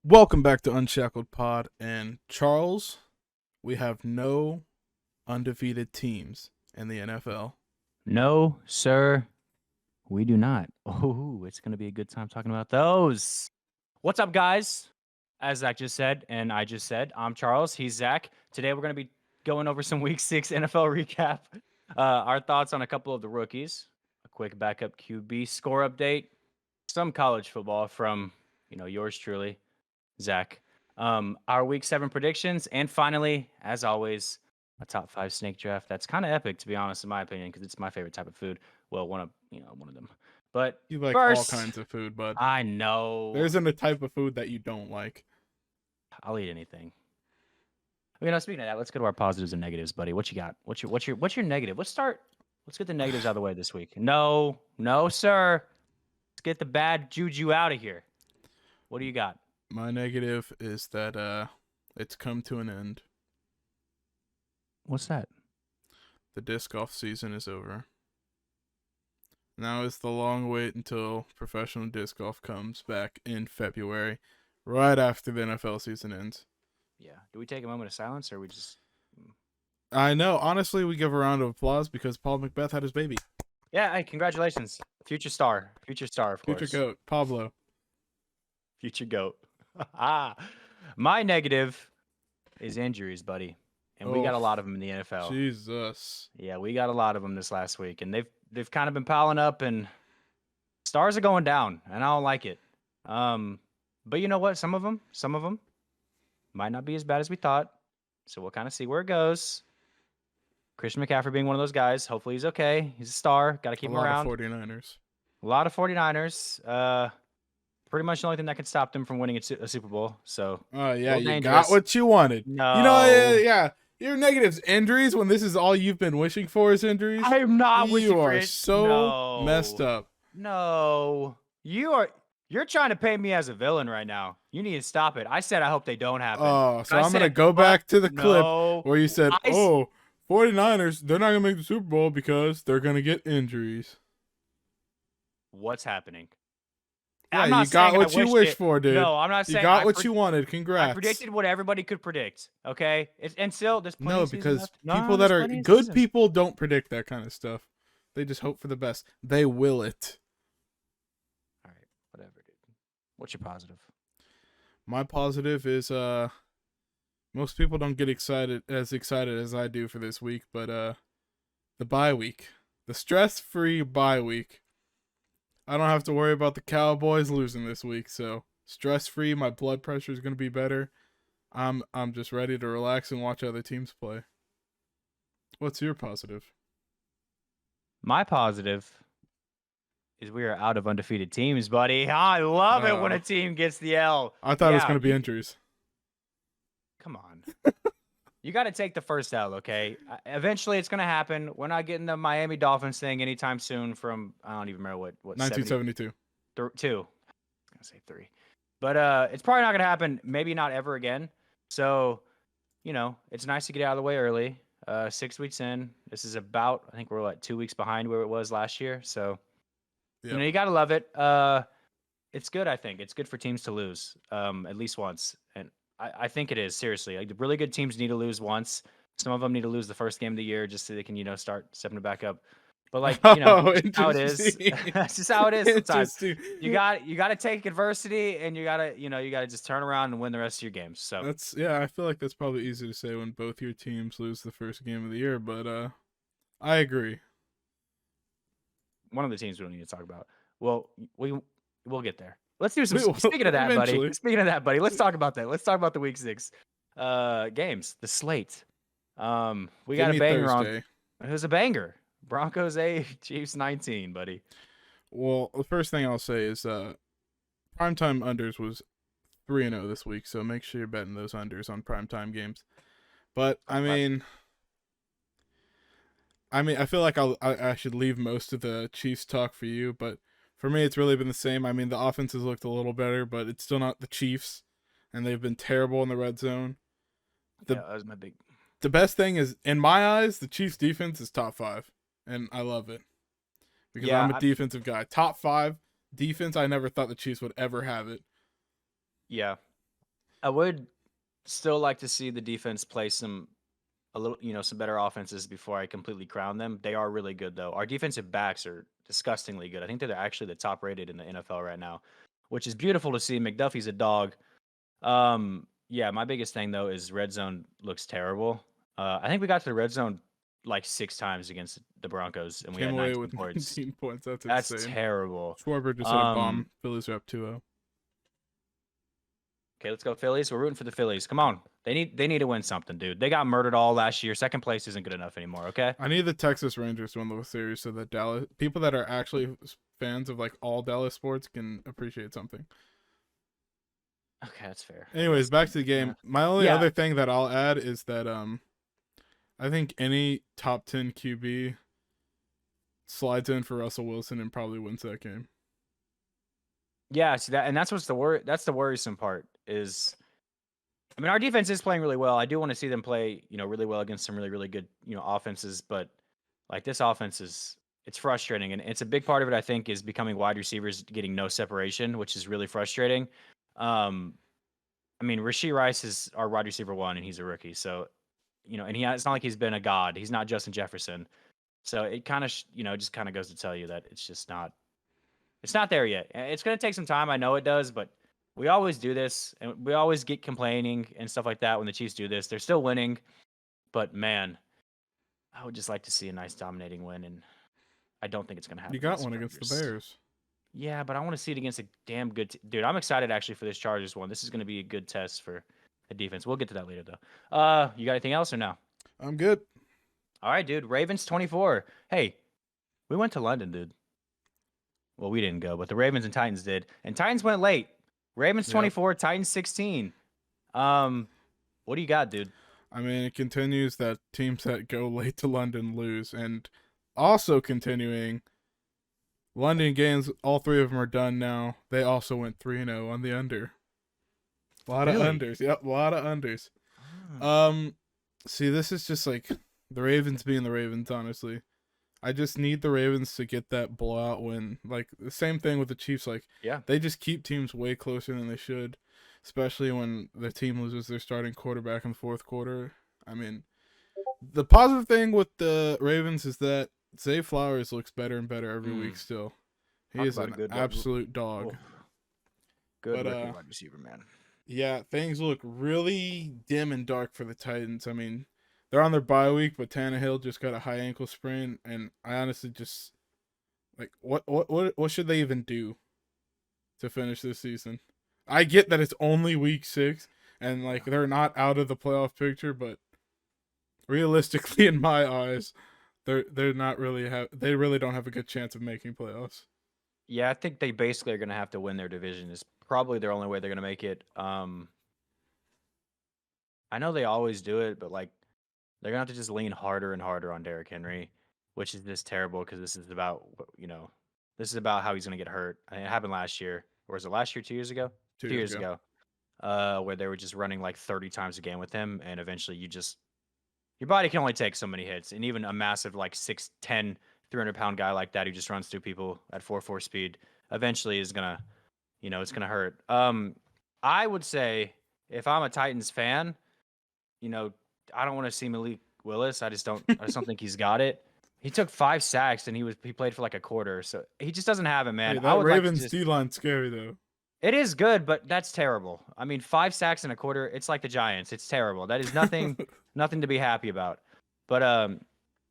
Welcome back to Unshackled Pod. And Charles, we have no undefeated teams in the NFL. No, sir, we do not. Oh, it's going to be a good time talking about those. What's up, guys? As Zach just said, and I just said, I'm Charles. He's Zach. Today, we're going to be going over some Week 6 NFL recap, our thoughts on a couple of the rookies, a quick backup QB score update, some college football from, yours truly, Zach. Our Week 7 predictions, and finally, as always, a top 5 snake draft. That's kind of epic, to be honest, in my opinion, because it's my favorite type of food. Well, one of them. But You like first, all kinds of food, but I know there isn't a type of food that you don't like. I'll eat anything. Speaking of that, let's go to our positives and negatives, buddy. What you got? What's your negative? Let's get the negatives out of the way this week. No, sir. Let's get the bad juju out of here. What do you got? My negative is that it's come to an end. What's that? The disc golf season is over. Now is the long wait until professional disc golf comes back in February, right after the NFL season ends. Yeah. Do we take a moment of silence, or we just... I know. Honestly, we give a round of applause because Paul Macbeth had his baby. Yeah, hey, congratulations. Future star, of course. Future GOAT, Pablo. Future GOAT. My negative is injuries, buddy. And we got a lot of them in the NFL. Jesus. Yeah, we got a lot of them this last week. And they've kind of been piling up, and stars are going down, and I don't like it. But you know what? Some of them might not be as bad as we thought. So we'll kind of see where it goes. Christian McCaffrey being one of those guys. Hopefully he's okay. He's a star. Got to keep him around. A lot of 49ers. Pretty much the only thing that could stop them from winning a Super Bowl. So, yeah, you got what you wanted. No. Yeah. Your negative's injuries when this is all you've been wishing for is injuries. I'm not wishing for it. You are so messed up. No. You're trying to paint me as a villain right now. You need to stop it. I said I hope they don't happen. Oh, so I'm going to go back to the clip where you said, 49ers, they're not going to make the Super Bowl because they're going to get injuries. What's happening? Yeah, you got what you wished for, dude. No, I'm not saying you got what you wanted. Congrats. I predicted what everybody could predict. Okay, and still, there's plenty of season left. People that are good people don't predict that kind of stuff. They just hope for the best. They will it. All right, whatever, dude. What's your positive? My positive is most people don't get excited as I do for this week, but the bye week, the stress-free bye week. I don't have to worry about the Cowboys losing this week, so stress-free. My blood pressure is going to be better. I'm just ready to relax and watch other teams play. What's your positive? My positive is we are out of undefeated teams, buddy. I love it when a team gets the L. I thought it was going to be injuries. Come on. You got to take the first L, okay? Eventually, it's going to happen. We're not getting the Miami Dolphins thing anytime soon from, I don't even remember what 1972. 2. I was going to say 3. But it's probably not going to happen, maybe not ever again. So, it's nice to get out of the way early. 6 weeks in. This is about, I think we're 2 weeks behind where it was last year. So, you got to love it. It's good, I think. It's good for teams to lose at least once. And I think it is, seriously. Like, the really good teams need to lose once. Some of them need to lose the first game of the year just so they can, start stepping it back up. But how it is. That's just how it is sometimes. You got to take adversity, and you got to just turn around and win the rest of your games. So I feel like that's probably easy to say when both your teams lose the first game of the year, but I agree. One of the teams we don't need to talk about. Well, we'll get there. Let's do some. Speaking of that, buddy. Let's talk about that. Let's talk about the Week 6 games. The slate. We got a banger Thursday. It was a banger. Broncos 8, Chiefs 19, buddy. Well, the first thing I'll say is primetime unders was 3-0 this week, so make sure you're betting those unders on primetime games. But I feel like I should leave most of the Chiefs talk for you, but for me, it's really been the same. I mean, the offense has looked a little better, but it's still not the Chiefs, and they've been terrible in the red zone. That was my big. The best thing is, in my eyes, the Chiefs' defense is top 5, and I love it because I'm a defensive guy. Top 5 defense. I never thought the Chiefs would ever have it. Yeah, I would still like to see the defense play a little, some better offenses before I completely crown them. They are really good though. Our defensive backs are disgustingly good. I think they're actually the top rated in the NFL right now, which is beautiful to see. McDuffie's a dog. Yeah, my biggest thing though is red zone looks terrible. I think we got to the red zone like 6 times against the Broncos, and we Came had away 19 with points. 19 points. That's That's insane. terrible. Schwarber just had a Um, bomb. Phillies are up 2-0. okay, let's go Phillies. We're rooting for the Phillies. Come on, they need to win something, dude. They got murdered all last year. Second place isn't good enough anymore. Okay. I need the Texas Rangers to win the series so that Dallas people that are actually fans of like all Dallas sports can appreciate something. Okay, that's fair. Anyways, back to the game. Yeah. My only Yeah. other thing that I'll add is that I think any top 10 QB slides in for Russell Wilson and probably wins that game. Yeah, see that, and that's what's that's the worrisome part is, I mean, our defense is playing really well. I do want to see them play, really well against some really, really good, offenses. But like this offense it's frustrating, and it's a big part of it. I think is becoming wide receivers getting no separation, which is really frustrating. Um, I mean, Rashee Rice is our wide receiver one, and he's a rookie. So, and it's not like he's been a god. He's not Justin Jefferson. So it kind of, just kind of goes to tell you that it's not there yet. It's going to take some time. I know it does, but we always do this, and we always get complaining and stuff like that when the Chiefs do this. They're still winning, but man, I would just like to see a nice dominating win, and I don't think it's going to happen. You got one against the Bears. Yeah, but I want to see it against a damn good dude. I'm excited actually for this Chargers one. This is going to be a good test for the defense. We'll get to that later though. You got anything else or no? I'm good. All right, dude. Ravens 24. Hey, we went to London, dude. Well, we didn't go, but the Ravens and Titans did. And Titans went late. Ravens 24, yep. Titans 16. What do you got, dude? I mean, it continues that teams that go late to London lose. And also continuing, London games, all three of them are done now. They also went 3-0 on the under. A lot of unders. Yep, a lot of unders. See, this is just like the Ravens being the Ravens, honestly. I just need the Ravens to get that blowout win. Like, the same thing with the Chiefs. Like, yeah, they just keep teams way closer than they should, especially when the team loses their starting quarterback in the fourth quarter. I mean, the positive thing with the Ravens is that Zay Flowers looks better and better every week still. He is an absolute dog. Oh. Good wide receiver, man. Yeah, things look really dim and dark for the Titans. I mean, they're on their bye week, but Tannehill just got a high ankle sprain, and I honestly just like what should they even do to finish this season? I get that it's only week 6 and like they're not out of the playoff picture, but realistically in my eyes, they're not really they really don't have a good chance of making playoffs. Yeah, I think they basically are going to have to win their division. Is probably their only way they're going to make it. I know they always do it, but like they're going to have to just lean harder and harder on Derrick Henry, which is just terrible because this is about, how he's going to get hurt. I mean, it happened last year. Or was it last year, 2 years ago? 2 years ago. Where they were just running like 30 times a game with him, and eventually your body can only take so many hits, and even a massive like 6'10", 300-pound guy like that who just runs through people at 4.4 speed eventually is gonna, it's gonna hurt. I would say if I'm a Titans fan, I don't want to see Malik Willis. I just don't think he's got it. He took 5 sacks and he played for like a quarter, so he just doesn't have it, man. Hey, that Ravens D-line's scary though. It is good, but that's terrible. I mean, 5 sacks in a quarter, it's like the Giants. It's terrible. That is nothing nothing to be happy about. But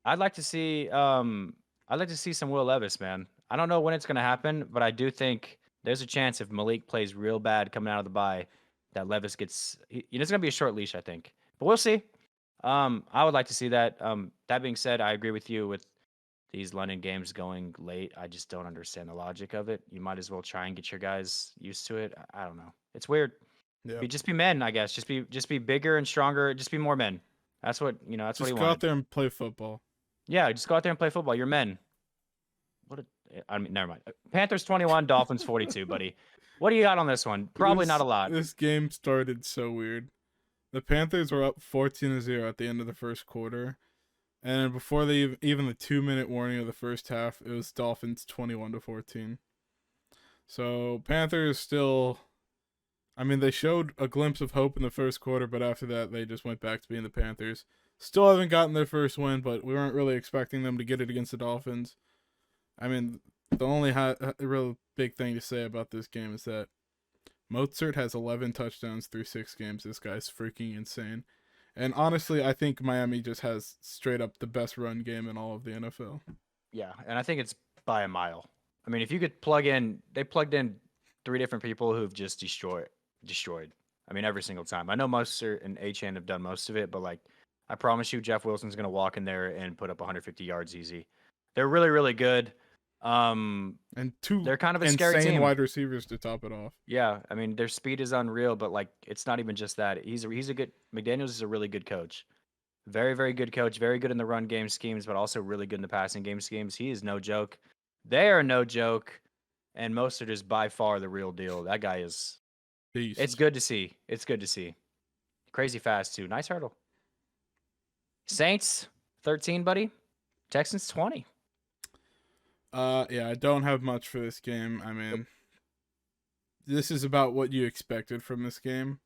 I'd like to see some Will Levis, man. I don't know when it's going to happen, but I do think there's a chance if Malik plays real bad coming out of the bye that Levis gets it's going to be a short leash, I think. But we'll see. I would like to see that. That being said, I agree with you with these London games going late. I just don't understand the logic of it. You might as well try and get your guys used to it. I don't know. It's weird. Yeah. Just be men, I guess. Just be bigger and stronger. Just be more men. That's what That's what he wants. Just go out there and play football. Yeah, just go out there and play football. You're men. Never mind. Panthers 21, Dolphins 42, buddy. What do you got on this one? Probably not a lot. This game started so weird. The Panthers were up 14-0 at the end of the first quarter. And before even the 2-minute warning of the first half, it was Dolphins 21-14. So Panthers still, I mean, they showed a glimpse of hope in the first quarter, but after that, they just went back to being the Panthers. Still haven't gotten their first win, but we weren't really expecting them to get it against the Dolphins. I mean, the only real big thing to say about this game is that Mozart has 11 touchdowns through 6 games. This guy's freaking insane. And honestly, I think Miami just has straight up the best run game in all of the NFL. Yeah, and I think it's by a mile. I mean, if you could they plugged in 3 different people who've just destroyed. I mean, every single time. I know Mostert and Achane have done most of it, but like, I promise you, Jeff Wilson's gonna walk in there and put up 150 yards easy. They're really, really good. And 2 They're kind of a scary insane team. wide receivers to top it off. Yeah, I mean, their speed is unreal, but like, it's not even just that. He's a good McDaniels is a really good coach. Very, very good coach. Very good in the run game schemes, but also really good in the passing game schemes. He is no joke. They are no joke. And Mostert is by far the real deal. That guy is. Beast. It's good to see. It's good to see. Crazy fast, too. Nice hurdle. Saints, 13, buddy. Texans, 20. Yeah, I don't have much for this game. I mean, this is about what you expected from this game.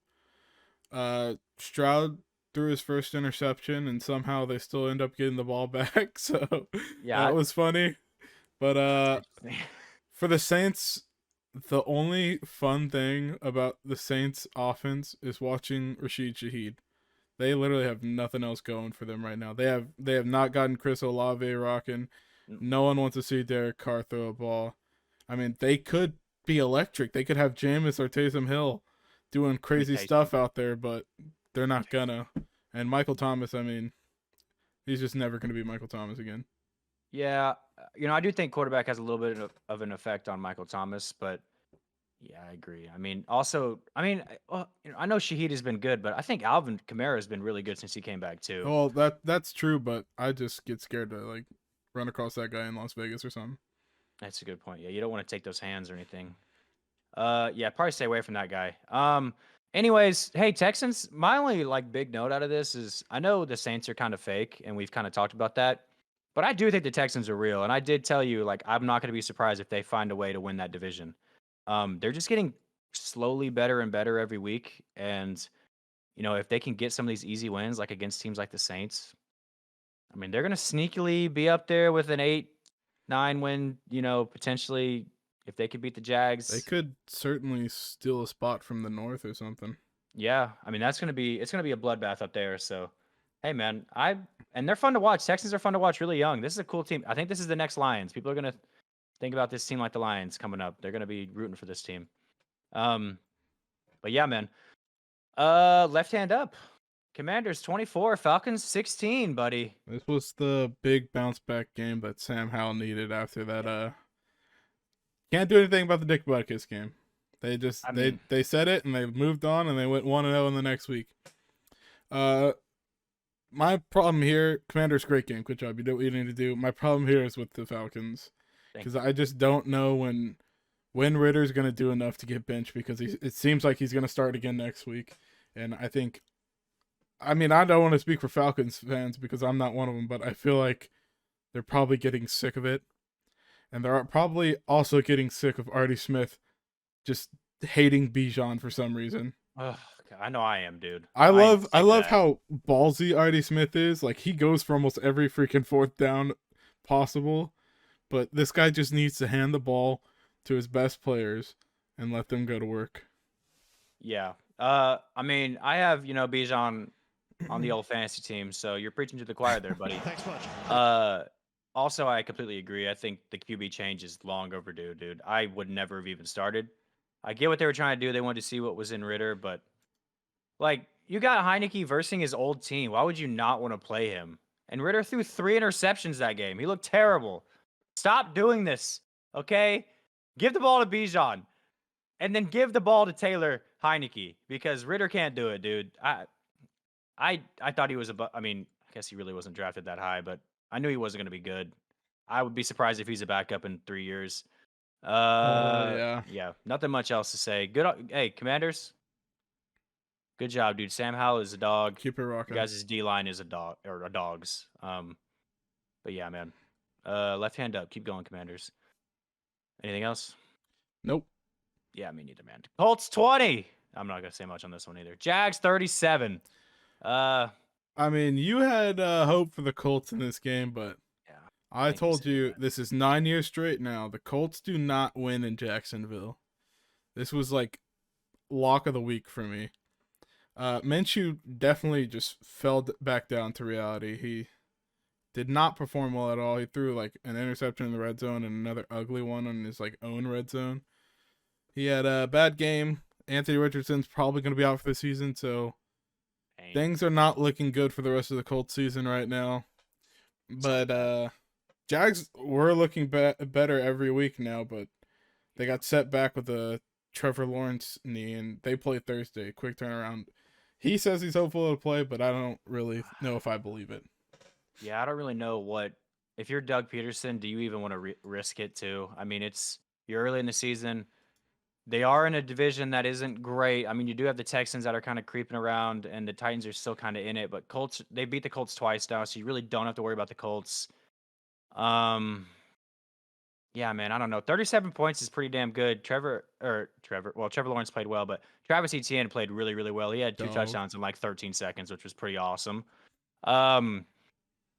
Stroud threw his first interception, and somehow they still end up getting the ball back. So Yeah, that was funny. But for the Saints, the only fun thing about the Saints offense is watching Rashid Shaheed. They literally have nothing else going for them right now. They have not gotten Chris Olave rocking. No one wants to see Derek Carr throw a ball. I mean, they could be electric. They could have Jameis or Taysom Hill doing crazy stuff out there, but they're not gonna. And Michael Thomas, I mean, he's just never gonna be Michael Thomas again. Yeah, I do think quarterback has a little bit of an effect on Michael Thomas, but yeah, I agree. I mean, also, I know Shaheed has been good, but I think Alvin Kamara has been really good since he came back too. Well, that's true, but I just get scared to like run across that guy in Las Vegas or something. That's a good point. Yeah, you don't want to take those hands or anything. Yeah, probably stay away from that guy. Anyways, hey, Texans, my only like big note out of this is I know the Saints are kind of fake, and we've kind of talked about that. But I do think the Texans are real, and I did tell you, like, I'm not going to be surprised if they find a way to win that division. They're just getting slowly better and better every week, and if they can get some of these easy wins, like against teams like the Saints, I mean, they're going to sneakily be up there with an 8-9 win. Potentially, if they could beat the Jags, they could certainly steal a spot from the North or something. Yeah, I mean, it's gonna be a bloodbath up there. So, hey, man, and they're fun to watch. Texans are fun to watch. Really young. This is a cool team. I think this is the next Lions. People are gonna think about this team like the Lions coming up. They're gonna be rooting for this team. But yeah, man. Left hand up. Commanders 24, Falcons 16, buddy. This was the big bounce back game that Sam Howell needed after that. Can't do anything about the Dick Butkus game. They just they said it and they moved on and they went 1-0 in the next week. My problem here, Commanders great game, good job. You did what you need to do. My problem here is with the Falcons because I just don't know when Ritter's gonna do enough to get benched because it seems like he's gonna start again next week, and I don't want to speak for Falcons fans because I'm not one of them, but I feel like they're probably getting sick of it. And they're probably also getting sick of Artie Smith just hating Bijan for some reason. Ugh, I know I am, dude. I love how ballsy Artie Smith is. Like, he goes for almost every freaking fourth down possible. But this guy just needs to hand the ball to his best players and let them go to work. Yeah. I have, Bijan on the old fantasy team, so you're preaching to the choir there, buddy. Thanks much. Also, I completely agree. I think the QB change is long overdue, dude. I would never have even started. I get what they were trying to do. They wanted to see what was in Ritter, but like, you got Heineke versing his old team. Why would you not want to play him? And Ritter threw 3 interceptions that game. He looked terrible. Stop doing this, okay? Give the ball to Bijan, and then give the ball to Taylor Heineke because Ritter can't do it, dude. I thought he was I guess he really wasn't drafted that high, but I knew he wasn't going to be good. I would be surprised if he's a backup in 3 years. Yeah, nothing much else to say. Hey, Commanders. Good job, dude. Sam Howell is a dog. Keep it rocking. You guys' D-line is a dog or a dog's. But yeah, man. Left hand up. Keep going, Commanders. Anything else? Nope. Yeah, me neither, man. Colts 20. I'm not gonna say much on this one either. Jags 37. Uh, I mean, you had hope for the Colts in this game, but yeah, I I think you told said you that. this is 9 years straight now. The Colts do not win in Jacksonville. This was like lock of the week for me. Minshew definitely just fell back down to reality. He did not perform well at all. He threw like an interception in the red zone and another ugly one on his like own red zone. He had a bad game. Anthony Richardson's probably going to be out for the season, so Dang. things are not looking good for the rest of the Colts season right now. But Jags were looking better every week now, but they got set back with a Trevor Lawrence knee, and they play Thursday. Quick turnaround. He says he's hopeful to play, but I don't really know if I believe it. Yeah, I don't really know what. If you're Doug Peterson, do you even want to risk it too? I mean, you're early in the season. They are in a division that isn't great. I mean, you do have the Texans that are kind of creeping around, and the Titans are still kind of in it. But Colts, they beat the Colts twice now, so you really don't have to worry about the Colts. Yeah, man, I don't know. 37 points is pretty damn good. Trevor Lawrence played well, but Travis Etienne played really, really well. He had 2 Dog. touchdowns in like 13 seconds, which was pretty awesome. Um,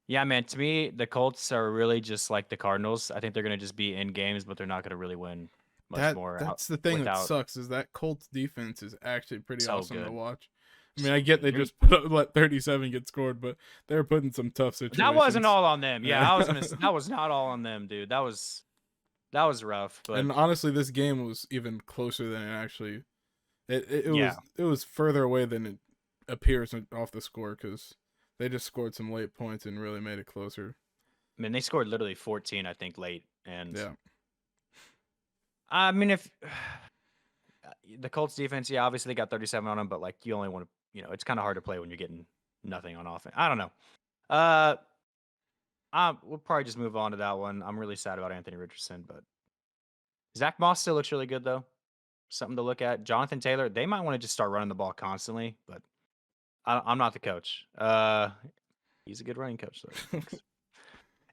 yeah, man, to me, the Colts are really just like the Cardinals. I think they're going to just be in games, but they're not going to really win much more out That's the thing that without sucks is that Colts defense is actually pretty so awesome to good. watch. I mean, I So get good. they just put up, let 37 get scored, but they're put in some tough That wasn't situations. all on them. Yeah, I was gonna. That was not all on them, dude. That was rough. But And honestly, this game was even closer than it actually. yeah, It was further away than it appears off the score because they just scored some late points and really made it closer. I mean, they scored literally 14, I think, late, and Yeah, I mean, if the Colts defense, yeah, obviously they got 37 on them, but like you only want to, it's kind of hard to play when you're getting nothing on offense. I don't know. Uh, we'll probably just move on to that one. I'm really sad about Anthony Richardson, but Zach Moss still looks really good though. Something to look at. Jonathan Taylor, they might want to just start running the ball constantly, but I'm not the coach. He's a good running coach though.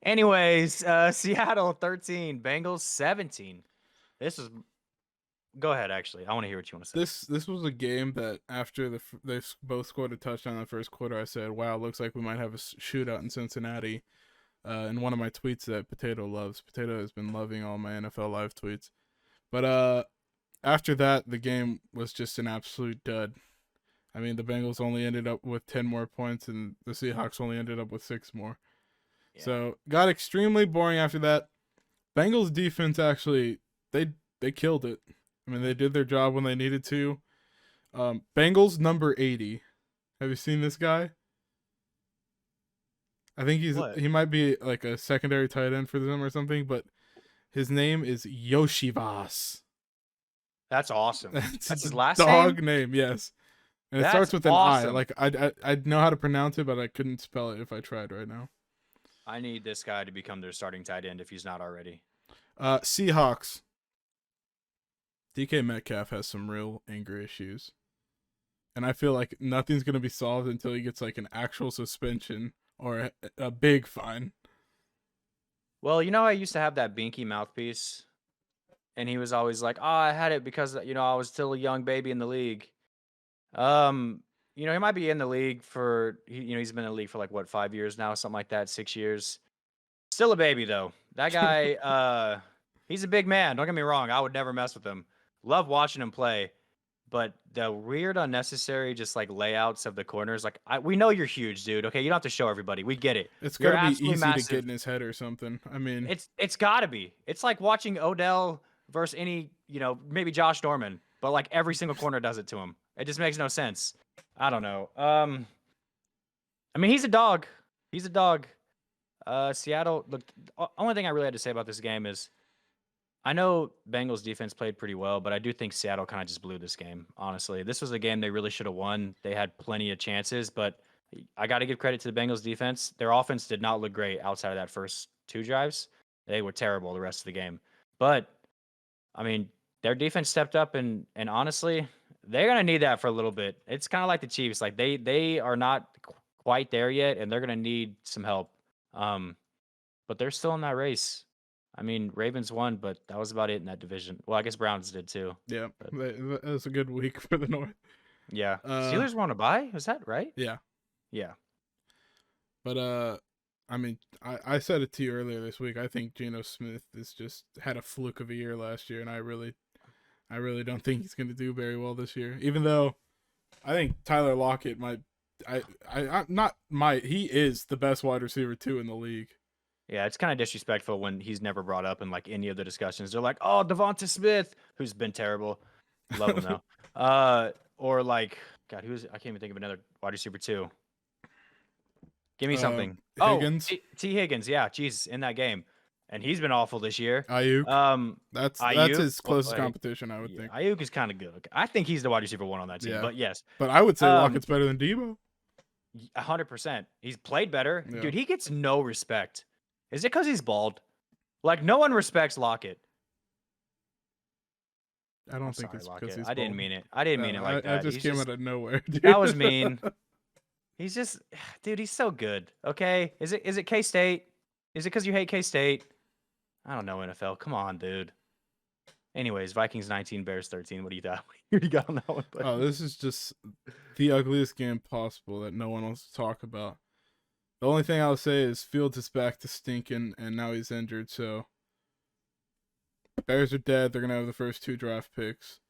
Anyways, Seattle 13, Bengals 17. This is. Go ahead. Actually, I want to hear what you want to say. this was a game that after they both scored a touchdown in the first quarter, I said, "Wow, looks like we might have a shootout in Cincinnati." In one of my tweets that Potato loves. Potato has been loving all my NFL live tweets. But after that, the game was just an absolute dud. I mean, the Bengals only ended up with 10 more points, and the Seahawks only ended up with 6 more. Yeah. So got extremely boring after that. Bengals defense actually they killed it. I mean, they did their job when they needed to. Bengals number 80. Have you seen this guy? I think What? he might be like a secondary tight end for them or something, but his name is Yoshivas. That's awesome. That's That's his the last dog name? name, yes. And it That's starts with an I. awesome. Like I know how to pronounce it, but I couldn't spell it if I tried right now. I need this guy to become their starting tight end if he's not already. Seahawks. DK Metcalf has some real anger issues. And I feel like nothing's going to be solved until he gets like an actual suspension or a big fine. Well, I used to have that Binky mouthpiece, and he was always like, "Oh, I had it because I was still a young baby in the league." He might be in the league for he's been in the league for like what 5 years now, something like that, 6 years. Still a baby though. That guy, he's a big man. Don't get me wrong. I would never mess with him. Love watching him play, but the weird, unnecessary, just like layouts of the corners. Like we know you're huge, dude. Okay, you don't have to show everybody. We get it. It's got You're to be absolutely easy to get massive. in his head or something. I mean, It's got to be. It's like watching Odell versus any, maybe Josh Norman, but like every single corner does it to him. It just makes no sense. I don't know. I mean, he's a dog. He's a dog. Seattle. Look, the only thing I really had to say about this game is, I know Bengals defense played pretty well, but I do think Seattle kind of just blew this game. Honestly, this was a game they really should have won. They had plenty of chances, but I got to give credit to the Bengals defense. Their offense did not look great outside of that first 2 drives. They were terrible the rest of the game. But I mean, their defense stepped up, and honestly, they're gonna need that for a little bit. It's kind of like the Chiefs. Like they are not quite there yet, and they're gonna need some help. But they're still in that race. I mean, Ravens won, but that was about it in that division. Well, I guess Browns did too. Yeah, But that was a good week for the North. yeah, Uh, Steelers were on a bye. Was that right? yeah, Yeah. but I mean, I said it to you earlier this week. I think Geno Smith is just had a fluke of a year last year, and I really don't think he's going to do very well this year. Even though I think Tyler Lockett might, I not might, he is the best wide receiver too in the league. Yeah, it's kind of disrespectful when he's never brought up in like any of the discussions. They're like, "Oh, Devonta Smith, who's been terrible, love him though." Or like, God, I can't even think of another wide receiver too. Give me something. Oh, Higgins, T. Higgins, yeah, Jesus, in that game, and he's been awful this year. Ayuk. That's Ayuk, his well, closest competition, I would yeah, think. Ayuk is kind of good. Okay. I think he's the wide receiver one on that team. Yeah, But yes, but I would say um, Lockett's better than Debo. 100%. He's played better, Yeah. dude. He gets no respect. Is it because he's bald? Like no one respects Lockett. I don't I'm think sorry, it's because Lockett. he's I didn't bald. mean it. I didn't mean it like that. I just He's came out of nowhere. Dude. That was mean. He's just, dude. He's so good. Okay, is it K State? Is it because you hate K State? I don't know NFL. Come on, dude. Anyways, Vikings 19, Bears 13. What do you got? What do you got on that one? Buddy? Oh, this is just the ugliest game possible that no one wants to talk about. The only thing I'll say is Fields is back to stinking, and now he's injured. So Bears are dead. They're gonna have the first 2 draft picks.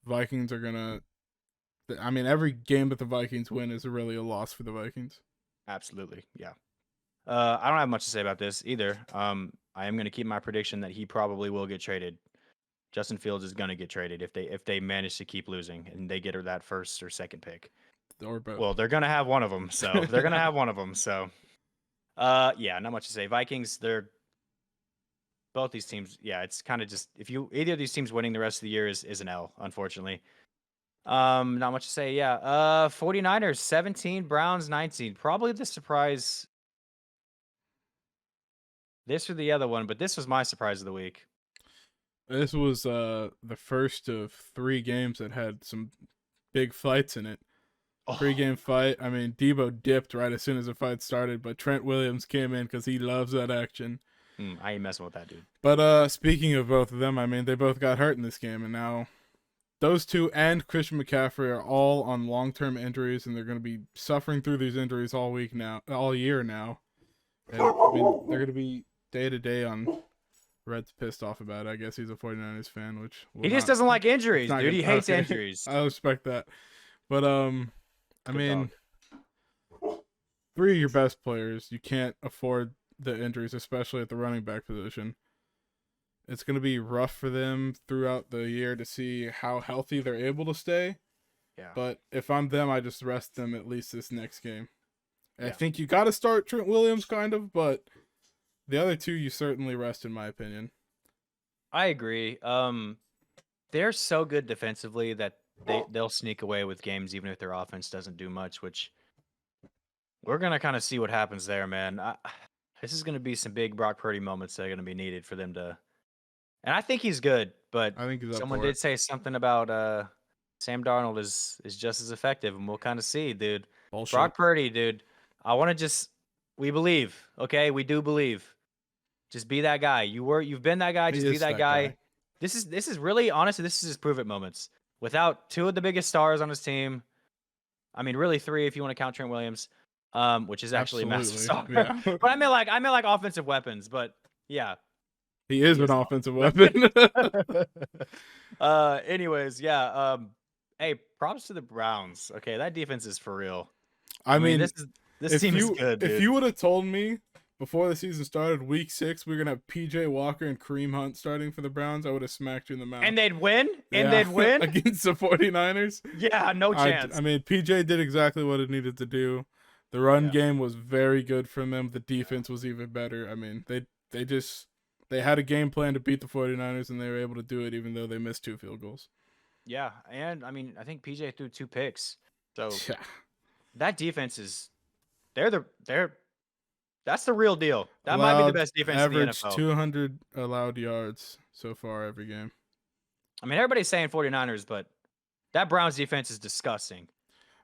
Vikings are gonna. I mean, every game that the Vikings win is really a loss for the Vikings. Absolutely, yeah. I don't have much to say about this either. I am going to keep my prediction that he probably will get traded. Justin Fields is going to get traded if they manage to keep losing and they get her that first or second pick. Or both. Well, they're going to have one of them, so they're going to have one of them. So, yeah, not much to say. Vikings, they're both these teams. Yeah, it's kind of just if you either of these teams winning the rest of the year is an L, unfortunately. Not much to say. Yeah. 49ers 17, Browns 19. Probably the surprise. This or the other one, but this was my surprise of the week. This was the first of 3 games that had some big fights in it. Pre-game fight. I mean, Debo dipped right as soon as the fight started, but Trent Williams came in because he loves that action. I ain't messing with that dude. But speaking of both of them, I mean, they both got hurt in this game, and now those two and Christian McCaffrey are all on long-term injuries, and they're going to be suffering through these injuries all year now. And I mean, they're going to be day to day on. Red's pissed off about it. I guess he's a 49ers fan, which he just doesn't like injuries, dude. He hates injuries. I respect that. But I mean, 3 of your best players, you can't afford the injuries, especially at the running back position. It's going to be rough for them throughout the year to see how healthy they're able to stay. Yeah. But if I'm them, I just rest them at least this next game. Yeah. I think you got to start Trent Williams, kind of, but the other 2 you certainly rest, in my opinion. I agree. They're so good defensively that they'll sneak away with games even if their offense doesn't do much, which we're going to kind of see what happens there, man. This is going to be some big Brock Purdy moments that are going to be needed for them to. And I think he's good, but I think someone did say something about Sam Darnold is just as effective, and we'll kind of see, dude. Bullshit. Brock Purdy, dude. I want to we believe, okay? We do believe. Just be that guy. You've been that guy. Just be that guy. This is really, honestly, this is his prove it moments. Without 2 of the biggest stars on his team, I mean, really 3 if you want to count Trent Williams, which is actually a massive star. Yeah. But I meant like offensive weapons. But yeah, he is an offensive weapon. Anyways, yeah. Hey, props to the Browns. Okay, that defense is for real. I mean, this team is good. Dude. If you would have told me before the season started, week 6, we were gonna have PJ Walker and Kareem Hunt starting for the Browns, I would have smacked you in the mouth. And they'd win? And they'd win? Against the 49ers? Yeah, no chance. I mean, PJ did exactly what it needed to do. The run game was very good from them. The defense was even better. I mean, they had a game plan to beat the 49ers, and they were able to do it even though they missed 2 field goals. Yeah, and I mean, I think PJ threw 2 picks. So that defense is that's the real deal. That might be the best defense in the NFL. Average 200 allowed yards so far every game. I mean, everybody's saying 49ers, but that Browns defense is disgusting.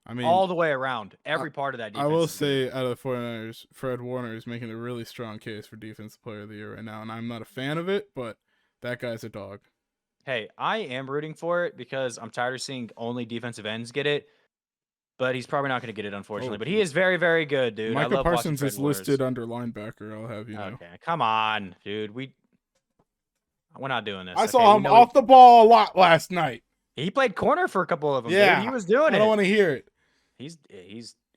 I mean, all the way around, I, every part of that I defense will is good. say out of the 49ers, Fred Warner is making a really strong case for Defensive Player of the Year right now, and I'm not a fan of it, but that guy's a dog. Hey, I am rooting for it because I'm tired of seeing only defensive ends get it. But he's probably not going to get it, unfortunately. Oh, But he is very, very good, dude. I Micah love watching Parsons Fred is Warner's. listed under linebacker. I'll have you know. Okay, come on, dude. We're not doing I this. Okay, saw we him know off the ball a lot last night. he played corner for a couple of them, dude. He Yeah, was doing I don't it. want to hear it. He's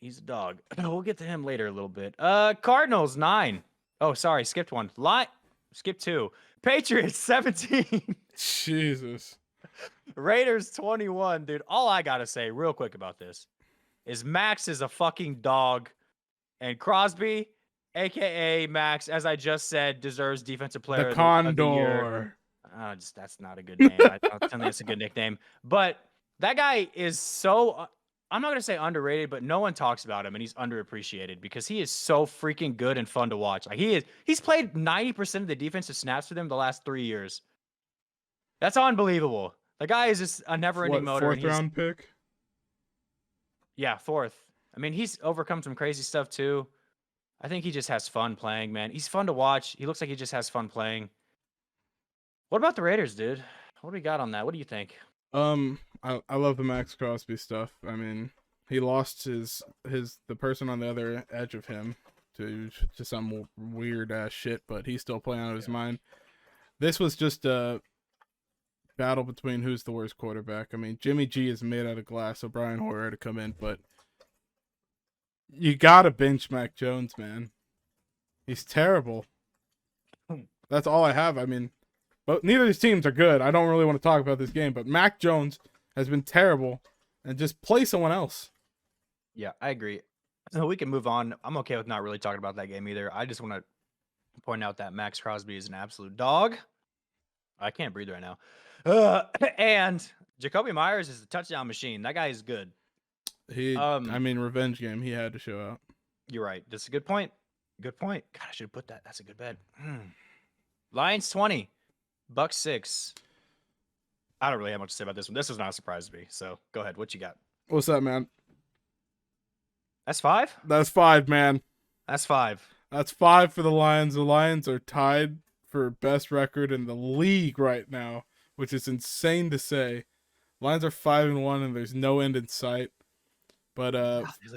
a dog. We'll get to him later a little bit. Cardinals 9. Oh, sorry, skipped one. Skip 2. Patriots 17. Jesus. Raiders 21, dude. All I gotta say, real quick about this, is Max is a fucking dog, and Crosby, aka Max, as I just said, deserves Defensive Player The of the Year. Condor. That's not a good name. I don't think that's a good nickname. But that guy is so. I'm not gonna say underrated, but no one talks about him, and he's underappreciated because he is so freaking good and fun to watch. Like he's played 90% of the defensive snaps for them the last 3 years. That's unbelievable. The guy is just a never-ending motor. Fourth round pick? Yeah, 4th. I mean, he's overcome some crazy stuff too. I think he just has fun playing, man. He's fun to watch. He looks like he just has fun playing. What about the Raiders, dude? What do we got on that? What do you think? I love the Max Crosby stuff. I mean, he lost the person on the other edge of him to some weird ass shit, but he's still playing out of his mind. This was just a battle between who's the worst quarterback. I mean, Jimmy G is made out of glass, so Brian Hoyer had to come in, but you gotta bench Mac Jones, man. He's terrible. That's all I have. I mean, but neither of these teams are good. I don't really want to talk about this game, but Mac Jones has been terrible, and just play someone else. Yeah, I agree. So we can move on. I'm okay with not really talking about that game either. I just want to point out that Max Crosby is an absolute dog. I can't breathe right now. And Jacoby Myers is a touchdown machine. That guy is good. I mean, revenge game. He had to show out. You're right. That's a good point. Good point. God, I should have put that. That's a good bet. Lions 20, Bucks 6. I don't really have much to say about this one. This was not a surprise to me. So go ahead. What you got? What's that, man? That's 5? That's 5, man. That's 5. That's 5 for the Lions. The Lions are tied for best record in the league right now, which is insane to say. Lions are 5-1, and there's no end in sight. But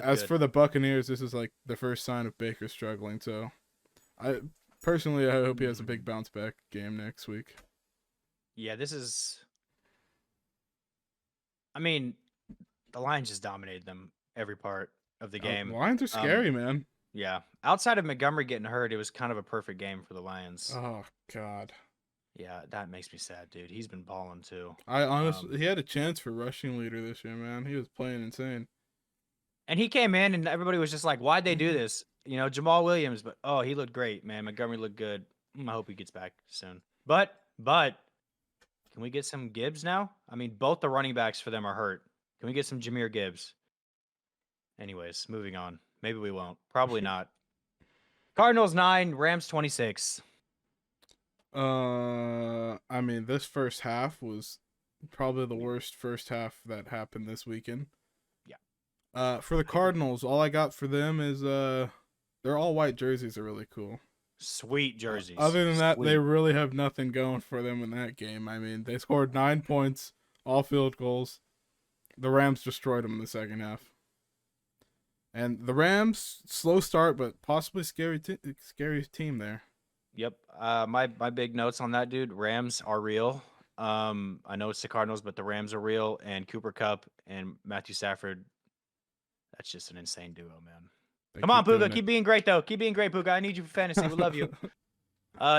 as for the Buccaneers, this is like the first sign of Baker struggling. So, I hope he has a big bounce back game next week. Yeah, this is. I mean, the Lions just dominated them every part of the game. Lions are scary, man. Yeah, outside of Montgomery getting hurt, it was kind of a perfect game for the Lions. Oh God. Yeah, that makes me sad, dude. He's been balling too. I honestly, he had a chance for rushing leader this year, man. He was playing insane. And he came in, and everybody was just like, "Why'd they do this?" You know, Jamal Williams, but he looked great, man. Montgomery looked good. I hope he gets back soon. But can we get some Gibbs now? I mean, both the running backs for them are hurt. Can we get some Jahmyr Gibbs? Anyways, moving on. Maybe we won't. Probably not. Cardinals 9, Rams 26. I mean, this first half was probably the worst first half that happened this weekend. Yeah. For the Cardinals, all I got for them is their all white jerseys are really cool. Sweet jerseys. Other than that, they really have nothing going for them in that game. I mean, they scored 9 points, all field goals. The Rams destroyed them in the second half. And the Rams, slow start, but possibly scary team there. Yep. My big notes on that, dude. Rams are real. I know it's the Cardinals, but the Rams are real. And Cooper Kupp and Matthew Stafford, that's just an insane duo, man. Come on, Puka. Keep being great, though. Keep being great, Puka. I need you for fantasy. We love you.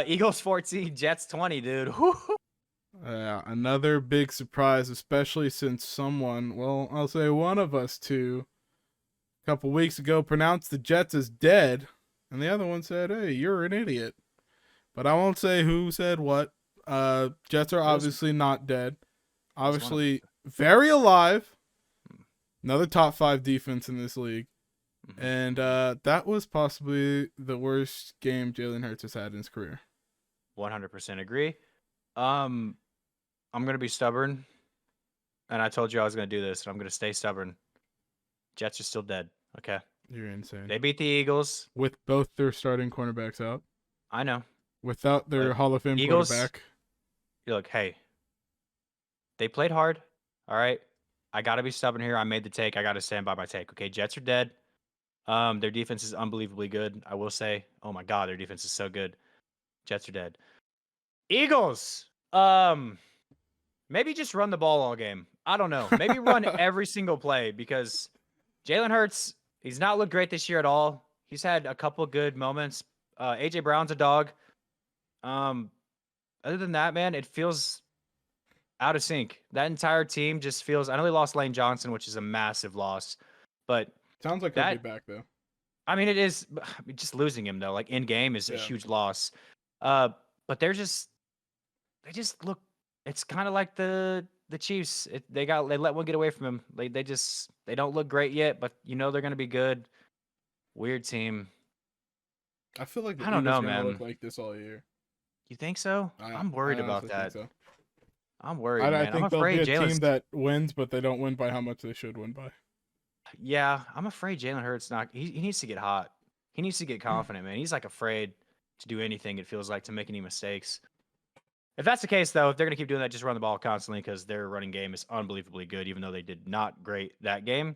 Eagles 14, Jets 20, dude. Another big surprise, especially since someone, well, I'll say one of us two, a couple weeks ago pronounced the Jets as dead, and the other one said, "Hey, you're an idiot." But I won't say who said what. Jets are obviously not dead. Obviously very alive. Another top 5 defense in this league. And that was possibly the worst game Jalen Hurts has had in his career. 100% agree. I'm going to be stubborn. And I told you I was going to do this, and I'm going to stay stubborn. Jets are still dead. Okay. You're insane. They beat the Eagles. With both their starting cornerbacks out. I know. Without their But Hall of Fame Eagles, quarterback. you're like, hey, they played hard. All right. I got to be stubborn here. I made the take. I got to stand by my take. Okay. Jets are dead. Their defense is unbelievably good. I will say, oh my God, their defense is so good. Jets are dead. Eagles. Maybe just run the ball all game. I don't know. Maybe run every single play because Jalen Hurts, he's not looked great this year at all. He's had a couple good moments. AJ Brown's a dog. Other than that, man, it feels out of sync. That entire team just feels. I know they lost Lane Johnson, which is a massive loss, but Sounds like he'll be back though. I mean, it is just losing him though. Like in game is a huge loss. But they just look. It's kind of like the Chiefs. They let one get away from him. They don't look great yet, but you know they're gonna be good. Weird team. I feel like the I don't know, Eagles are gonna man. look like this all year. You think so? I'm worried I about that. think so. I'm worried, I man. think I'm they'll afraid be a team that wins, but they don't win by how much they should win by. Yeah, I'm afraid Jalen Hurts not. He needs to get hot. He needs to get confident, man. He's like afraid to do anything. It feels like to make any mistakes. If that's the case, though, if they're gonna keep doing that, just run the ball constantly because their running game is unbelievably good. Even though they did not great that game,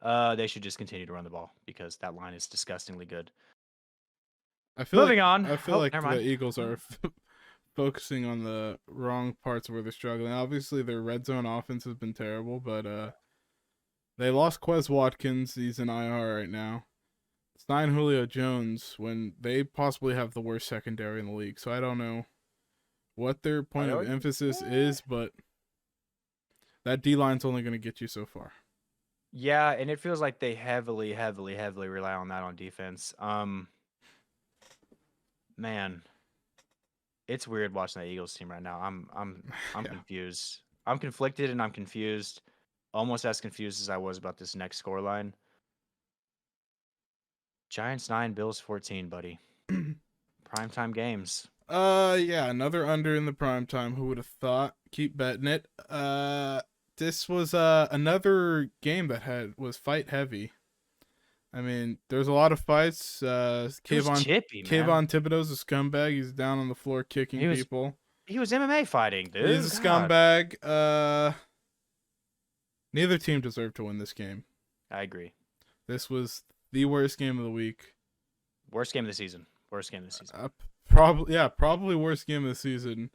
they should just continue to run the ball because that line is disgustingly good. Moving on. I feel like never the mind. Eagles are focusing on the wrong parts where they're struggling. Obviously, their red zone offense has been terrible, but they lost Quez Watkins. He's in IR right now. Signed Julio Jones when they possibly have the worst secondary in the league. So I don't know what their point of emphasis is, but that D-line's only going to get you so far. Yeah, and it feels like they heavily rely on that on defense. Man, it's weird watching that Eagles team right now. I'm confused. I'm conflicted and I'm confused. Almost as confused as I was about this next scoreline. Giants 9, Bills 14, buddy. Primetime games. Yeah, another under in the primetime. Who would have thought? Keep betting it. This was another game that was fight heavy. I mean, there's a lot of fights. Kayvon Thibodeau's a scumbag. He's down on the floor kicking people. He was MMA fighting, dude. He's a scumbag. Neither team deserved to win this game. I agree. This was the worst game of the week. Worst game of the season. Probably worst game of the season.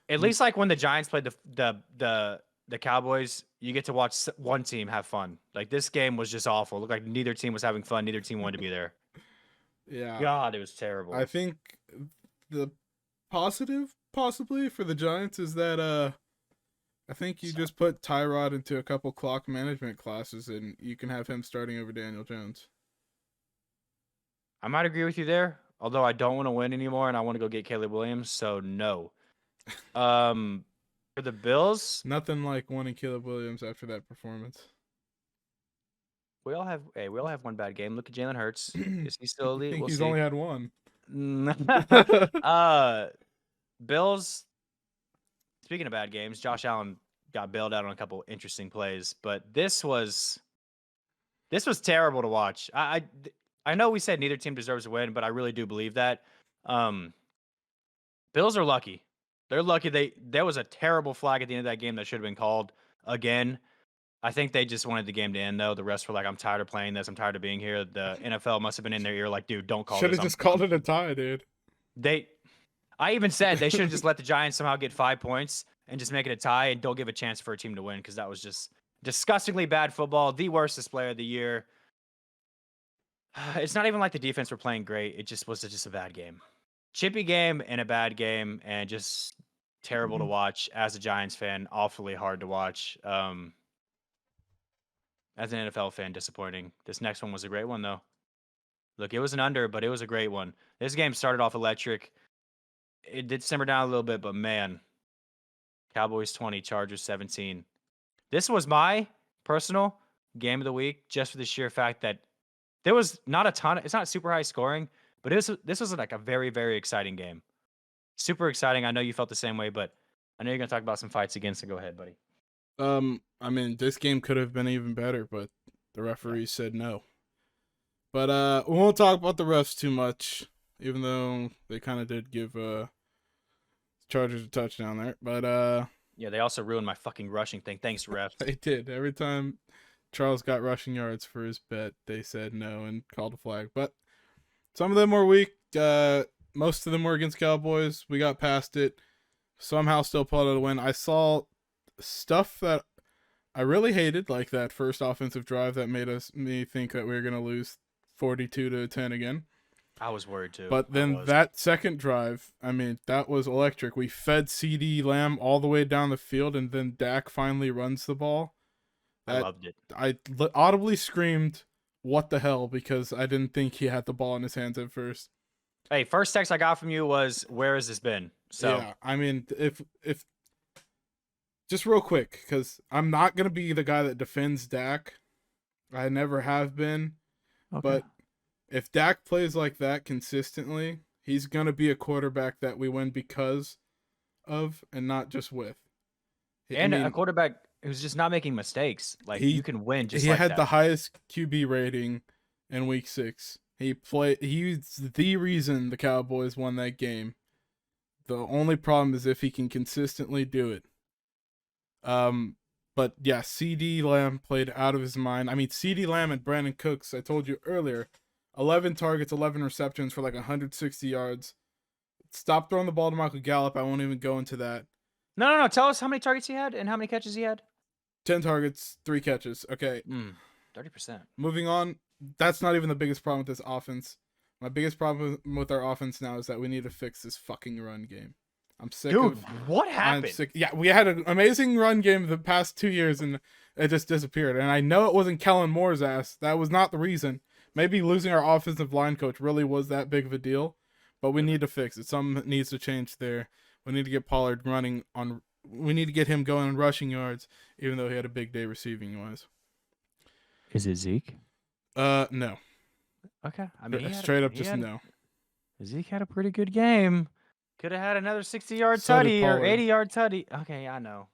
At least like when the Giants played the Cowboys, you get to watch one team have fun. Like this game was just awful. It looked like neither team was having fun. Neither team wanted to be there. Yeah. God, it was terrible. I think the positive possibly for the Giants is that I think you just put Tyrod into a couple clock management classes and you can have him starting over Daniel Jones. I might agree with you there, although I don't want to win anymore and I want to go get Caleb Williams, so no. For the Bills, nothing like wanting Caleb Williams after that performance. We all have one bad game. Look at Jalen Hurts. Is he still elite? I think he's only had one. Bills. Speaking of bad games, Josh Allen got bailed out on a couple interesting plays, but this was terrible to watch. I know we said neither team deserves a win, but I really do believe that. Bills are lucky. They're lucky. There was a terrible flag at the end of that game that should have been called again. I think they just wanted the game to end, though. The rest were like, I'm tired of playing this. I'm tired of being here. The NFL must have been in their ear like, dude, don't call this. Should have just called it a tie, dude. I even said they should have just let the Giants somehow get 5 points and just make it a tie and don't give a chance for a team to win because that was just disgustingly bad football. The worst display of the year. It's not even like the defense were playing great. It just was just a bad game. Chippy game and a bad game and just terrible to watch as a Giants fan. Awfully hard to watch. As an NFL fan, disappointing. This next one was a great one, though. Look, it was an under, but it was a great one. This game started off electric. It did simmer down a little bit, but man, Cowboys 20, Chargers 17. This was my personal game of the week, just for the sheer fact that there was not a ton. It's not super high scoring, but this was like a very, very exciting game. Super exciting. I know you felt the same way, but I know you're gonna talk about some fights again. So go ahead, buddy. I mean, this game could have been even better, but The referees said no. But we won't talk about the refs too much, even though they kind of did give Chargers a touchdown there. But Yeah, they also ruined my fucking rushing thing. Thanks, refs. they did. Every time Charles got rushing yards for his bet, they said no and called a flag. But some of them were weak. Most of them were against Cowboys. We got past it. Somehow still pulled out a win. I saw stuff that I really hated, like that first offensive drive that made me think that we were gonna lose 42-10 again. I was worried too. But then that second drive, I mean, that was electric. We fed CD Lamb all the way down the field, and then Dak finally runs the ball. I loved it. I audibly screamed, "What the hell?" because I didn't think he had the ball in his hands at first. Hey, first text I got from you was, "Where has this been?" So yeah, I mean, if just real quick, because I'm not gonna be the guy that defends Dak. I never have been, but if Dak plays like that consistently, he's gonna be a quarterback that we win because of and not just with. And a quarterback who's just not making mistakes. Like you can win just he like had that. the highest QB rating in week 6. He's the reason the Cowboys won that game. The only problem is if he can consistently do it. But yeah, CD Lamb played out of his mind. I mean, CD Lamb and Brandon Cooks, I told you earlier, 11 targets, 11 receptions for like 160 yards. Stop throwing the ball to Michael Gallup. I won't even go into that. No. Tell us how many targets he had and how many catches he had. 10 targets, 3 catches. Okay. 30%. Moving on. That's not even the biggest problem with this offense. My biggest problem with our offense now is that we need to fix this fucking run game. I'm sick Dude, of... what happened? I'm sick. Yeah, we had an amazing run game the past 2 years, and it just disappeared. And I know it wasn't Kellen Moore's ass. That was not the reason. Maybe losing our offensive line coach really was that big of a deal, but we need to fix it. Something needs to change there. We need to get Pollard running on... We need to get him going on rushing yards, even though he had a big day receiving-wise. Is it Zeke? No. Okay. I mean, straight up just no. Zeke had a pretty good game. Could have had another 60-yard So did tutty or Pollard. 80-yard tutty. Okay, I know.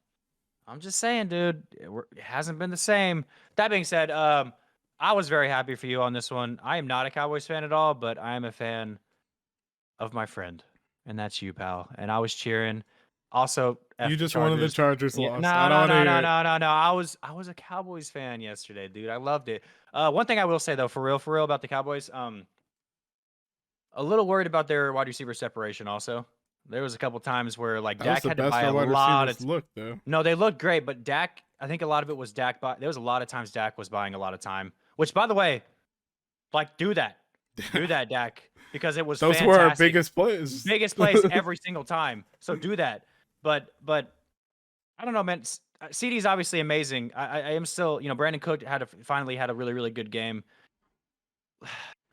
I'm just saying, dude, it hasn't been the same. That being said, I was very happy for you on this one. I am not a Cowboys fan at all, but I am a fan of my friend, and that's you, pal. And I was cheering. Also, You just wanted the Chargers Yeah, lost. no. I was a Cowboys fan yesterday, dude. I loved it. One thing I will say though, for real about the Cowboys, a little worried about their wide receiver separation. Also, there was a couple times where like Dak had to buy a lot of. Look though. No, they looked great, but Dak. I think a lot of it was Dak. There was a lot of times Dak was buying a lot of time. Which, by the way, like do that, Dak, because it was those fantastic. were our biggest plays every single time. So do that. But I don't know, man. CD's obviously amazing. I am still, Brandon Cook finally had a really, really good game.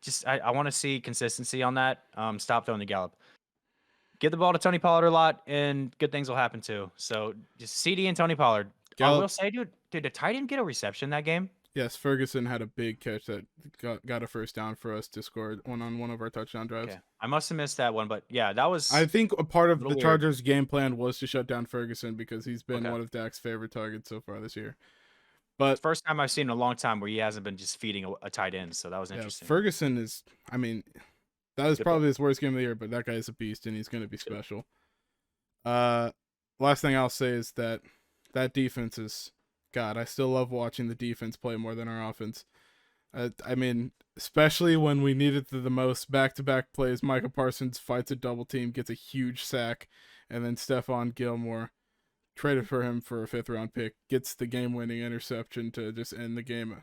Just I want to see consistency on that. Stop throwing the Gallup. Give the ball to Tony Pollard a lot, and good things will happen too. So just CD and Tony Pollard. Gallup. I will say, dude, did the tight end get a reception that game? Yes, Ferguson had a big catch that got a first down for us to score on one of our touchdown drives. Okay. I must have missed that one, but yeah, that was. I think a part of the Chargers' game plan was to shut down Ferguson because he's been one of Dak's favorite targets so far this year. But first time I've seen in a long time where he hasn't been just feeding a tight end, so that was interesting. Ferguson is, I mean, that is probably his worst game of the year, but that guy is a beast and he's going to be special. Last thing I'll say is that defense is. God, I still love watching the defense play more than our offense. I mean, especially when we needed the most back-to-back plays. Micah Parsons fights a double team, gets a huge sack, and then Stephon Gilmore, traded for him for a 5th-round pick, gets the game-winning interception to just end the game.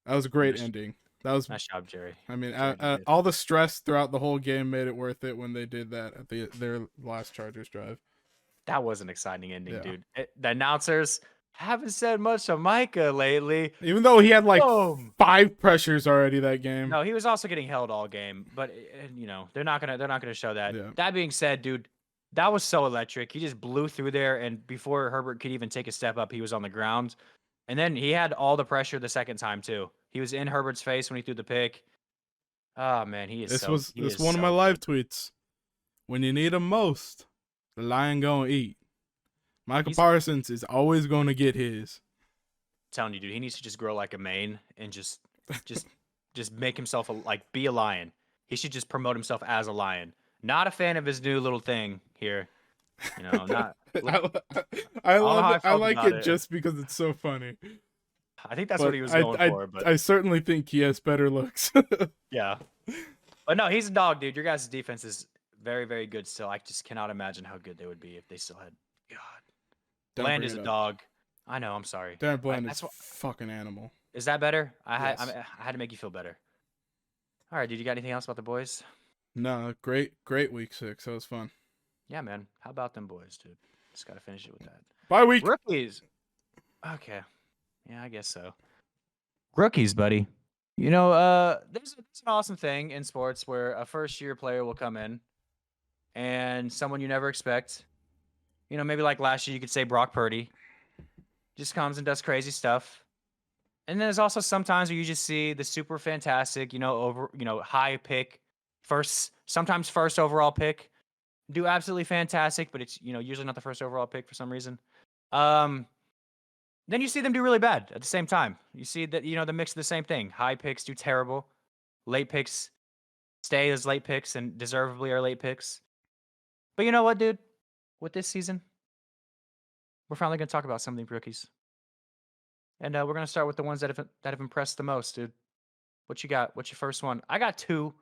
That was a great ending. That was nice job, Jerry. I mean, all the stress throughout the whole game made it worth it when they did that at their last Chargers drive. That was an exciting ending, dude. The announcers haven't said much to Micah lately. Even though he had like 5 pressures already that game. No, he was also getting held all game. But they're not gonna show that. Yeah. That being said, dude, that was so electric. He just blew through there, and before Herbert could even take a step up, he was on the ground. And then he had all the pressure the second time too. He was in Herbert's face when he threw the pick. Oh man, This was one of my live tweets. When you need him most, the lion gonna eat. Michael Parsons is always going to get his. telling you, dude, he needs to just grow like a mane and just make himself be a lion. He should just promote himself as a lion. Not a fan of his new little thing here. You know, not. I, I don't know how I I felt like about it it. just because it's so funny. I think that's what But he was going for. But I certainly think he has better looks. yeah. But no, he's a dog, dude. Your guys' defense is very, very good still. I just cannot imagine how good they would be if they still had. God. Don't Bland bring is it a up. dog. I know. I'm sorry. Darren Bland That's is what. fucking animal. Is that better? Yes. I had to make you feel better. All right, dude. You got anything else about the boys? No, great week 6. That was fun. Yeah, man. How about them boys, dude? Just gotta finish it with that. Bye week. Rookies. Okay. Yeah, I guess so. Rookies, buddy. You know, there's an awesome thing in sports where a first-year player will come in and someone you never expect. You know, maybe like last year, you could say Brock Purdy just comes and does crazy stuff. And then there's also sometimes where you just see the super fantastic, high pick, sometimes first overall pick, do absolutely fantastic, but it's, usually not the first overall pick for some reason. Then you see them do really bad at the same time. You see that, the mix of the same thing. High picks do terrible. Late picks stay as late picks and deservedly are late picks. But you know what, dude? With this season, we're finally going to talk about some of the rookies. And we're going to start with the ones that have impressed the most, dude. What you got? What's your first one? I got 2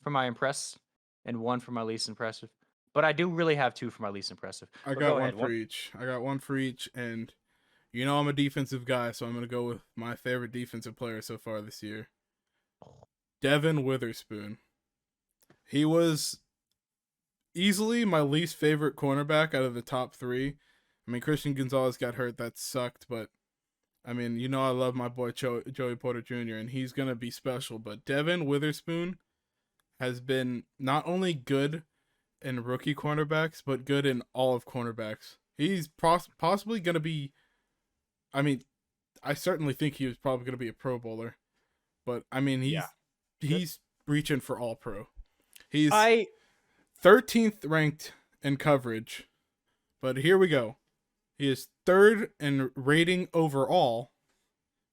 for my impressed and 1 for my least impressive. But I do really have 2 for my least impressive. I got one for each. I got one for each, and I'm a defensive guy, so I'm going to go with my favorite defensive player so far this year. Devin Witherspoon. He was easily my least favorite cornerback out of the top 3. I mean, Christian Gonzalez got hurt. That sucked, but I mean, I love my boy Joey Porter Jr., and he's going to be special. But Devin Witherspoon has been not only good in rookie cornerbacks, but good in all of cornerbacks. He's possibly going to be, I mean, I certainly think he was probably going to be a Pro Bowler. But, I mean, he's reaching for all pro. He's 13th ranked in coverage. But here we go. He is 3rd in rating overall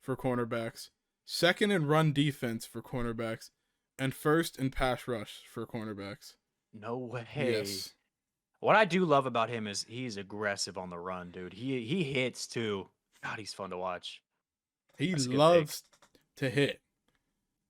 for cornerbacks, 2nd in run defense for cornerbacks, and 1st in pass rush for cornerbacks. No way. Yes. What I do love about him is he's aggressive on the run, dude. He hits too. God, he's fun to watch. He loves to hit.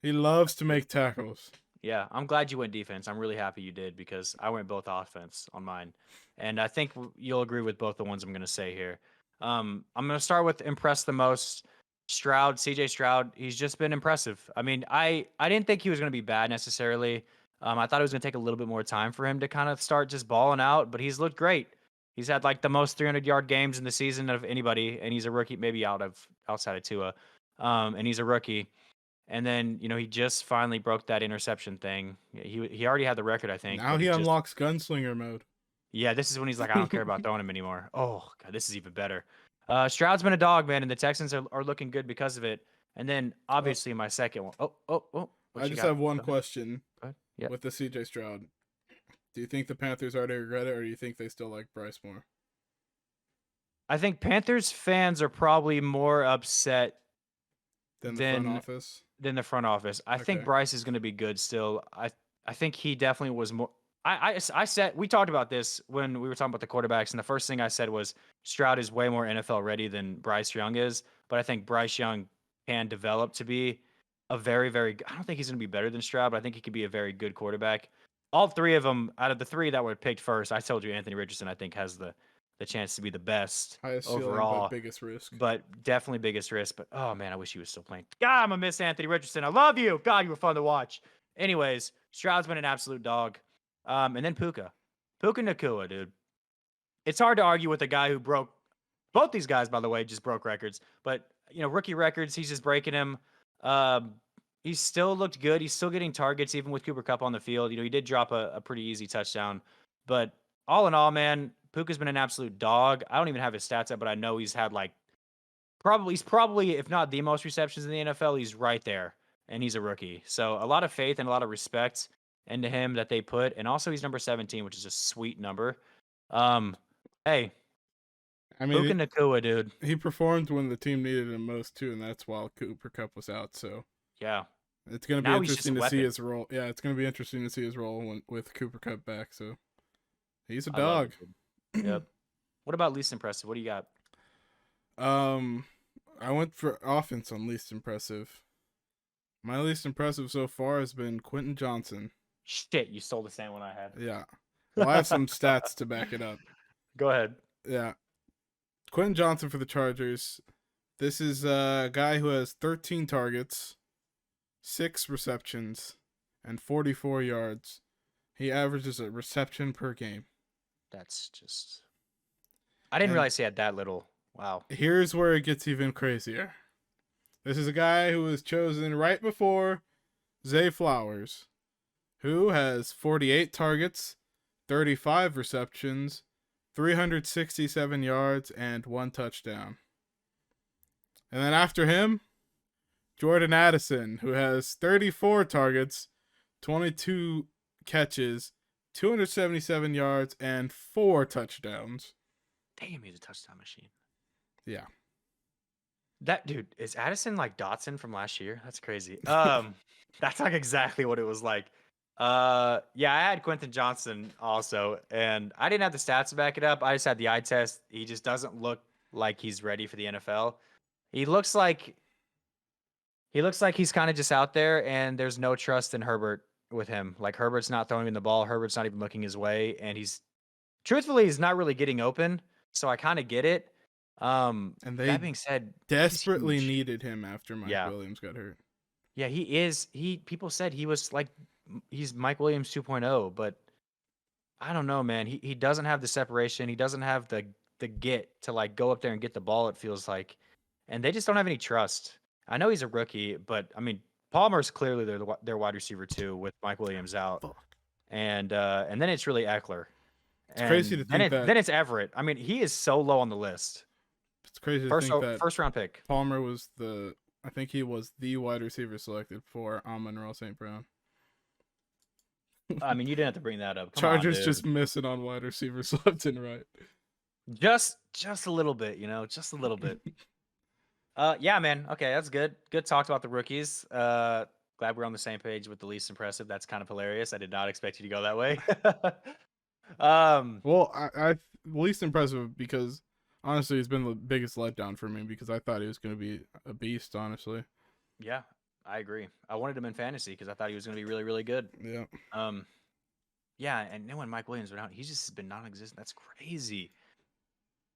He loves to make tackles. Yeah, I'm glad you went defense. I'm really happy you did because I went both offense on mine. And I think you'll agree with both the ones I'm going to say here. I'm going to start with impress the most. CJ Stroud, he's just been impressive. I mean, I didn't think he was going to be bad necessarily. I thought it was going to take a little bit more time for him to kind of start just balling out, but he's looked great. He's had like the most 300-yard games in the season of anybody, and he's a rookie, maybe outside of Tua. And he's a rookie. And then, he just finally broke that interception thing. He already had the record, I think. Now he unlocks gunslinger mode. Yeah, this is when he's like, I don't care about throwing him anymore. Oh, God, this is even better. Stroud's been a dog, man, and the Texans are looking good because of it. And then, obviously, my second one. Oh. I just have one question with the CJ Stroud. Do you think the Panthers already regret it, or do you think they still like Bryce more? I think Panthers fans are probably more upset than the front office. I think Bryce is going to be good still. I think he definitely was more. I said, we talked about this when we were talking about the quarterbacks, and the first thing I said was Stroud is way more NFL ready than Bryce Young is, but I think Bryce Young can develop to be a very, very, I don't think he's going to be better than Stroud, but I think he could be a very good quarterback. All 3 of them, out of the 3 that were picked first, I told you Anthony Richardson, I think, has the chance to be the best highest overall. Ceiling, but biggest risk. But definitely biggest risk. But, oh, man, I wish he was still playing. God, I'm going to miss Anthony Richardson. I love you. God, you were fun to watch. Anyways, Stroud's been an absolute dog. And then Puka Nacua, dude. It's hard to argue with a guy who broke – both these guys, by the way, just broke records. But, rookie records, he's just breaking them. He's still looked good. He's still getting targets, even with Cooper Kupp on the field. He did drop a pretty easy touchdown. But all in all, man, Puka's been an absolute dog. I don't even have his stats up, but I know he's had he's probably, if not the most receptions in the NFL, he's right there. And he's a rookie. So a lot of faith and a lot of respect into him that they put. And also he's number 17, which is a sweet number. Hey, I Puka mean, Nakua, dude. he performed when the team needed him most too, and that's while Cooper Cup was out. So Yeah. it's gonna be Now he's just a interesting to see weapon. his role. Yeah, it's gonna be interesting to see his role with Cooper Cup back. So he's a I love dog. it, dude. Yep. What about least impressive? What do you got? um, I went for offense on least impressive. My least impressive so far has been Quentin Johnson. Shit, you stole the same one I had. Yeah. Well, I have some stats to back it up. Go ahead. Yeah. Quentin Johnson for the Chargers. This is a guy who has 13 targets, 6 receptions, and 44 yards. He averages a reception per game. That's just. I didn't And realize he had that little. Wow. here's where it gets even crazier. This is a guy who was chosen right before Zay Flowers, who has 48 targets, 35 receptions, 367 yards, and 1 touchdown. And then after him, Jordan Addison, who has 34 targets, 22 catches, 277 yards, and 4 touchdowns. Damn, he's a touchdown machine. Yeah. That dude is Addison like Dotson from last year. That's crazy. That's like exactly what it was like. Yeah, I had Quentin Johnson also, and I didn't have the stats to back it up. I just had the eye test. He just doesn't look like he's ready for the NFL. He looks like he's kind of just out there, and there's no trust in Herbert with him. Like Herbert's not throwing him the ball. Herbert's not even looking his way, and he's not really getting open. So I kind of get it. And they that being said, desperately he's huge. needed him after Mike Williams got hurt. Yeah, he is. People said he was like he's Mike Williams 2.0, but I don't know, man. He doesn't have the separation. He doesn't have the get to like go up there and get the ball, it feels like. And they just don't have any trust. I know he's a rookie, but I mean, Palmer's clearly their wide receiver too with Mike Williams out. Fuck. And then it's really Eckler. It's crazy to think that. Then it's Everett. I mean, he is so low on the list. It's crazy to think that first round pick. Palmer was I think he was the wide receiver selected for Amon-Ra St. Brown. I mean, you didn't have to bring that up. Come Chargers on, just missing on wide receivers left and right. Just a little bit, just a little bit. Yeah, man. Okay, that's good. Good talk about the rookies. Glad we're on the same page with the least impressive. That's kind of hilarious. I did not expect you to go that way. Well, I least impressive because honestly, it's been the biggest letdown for me because I thought he was going to be a beast. Honestly. Yeah, I agree. I wanted him in fantasy because I thought he was going to be really, really good. Yeah. Yeah, and then when Mike Williams went out, he's just been non-existent. That's crazy.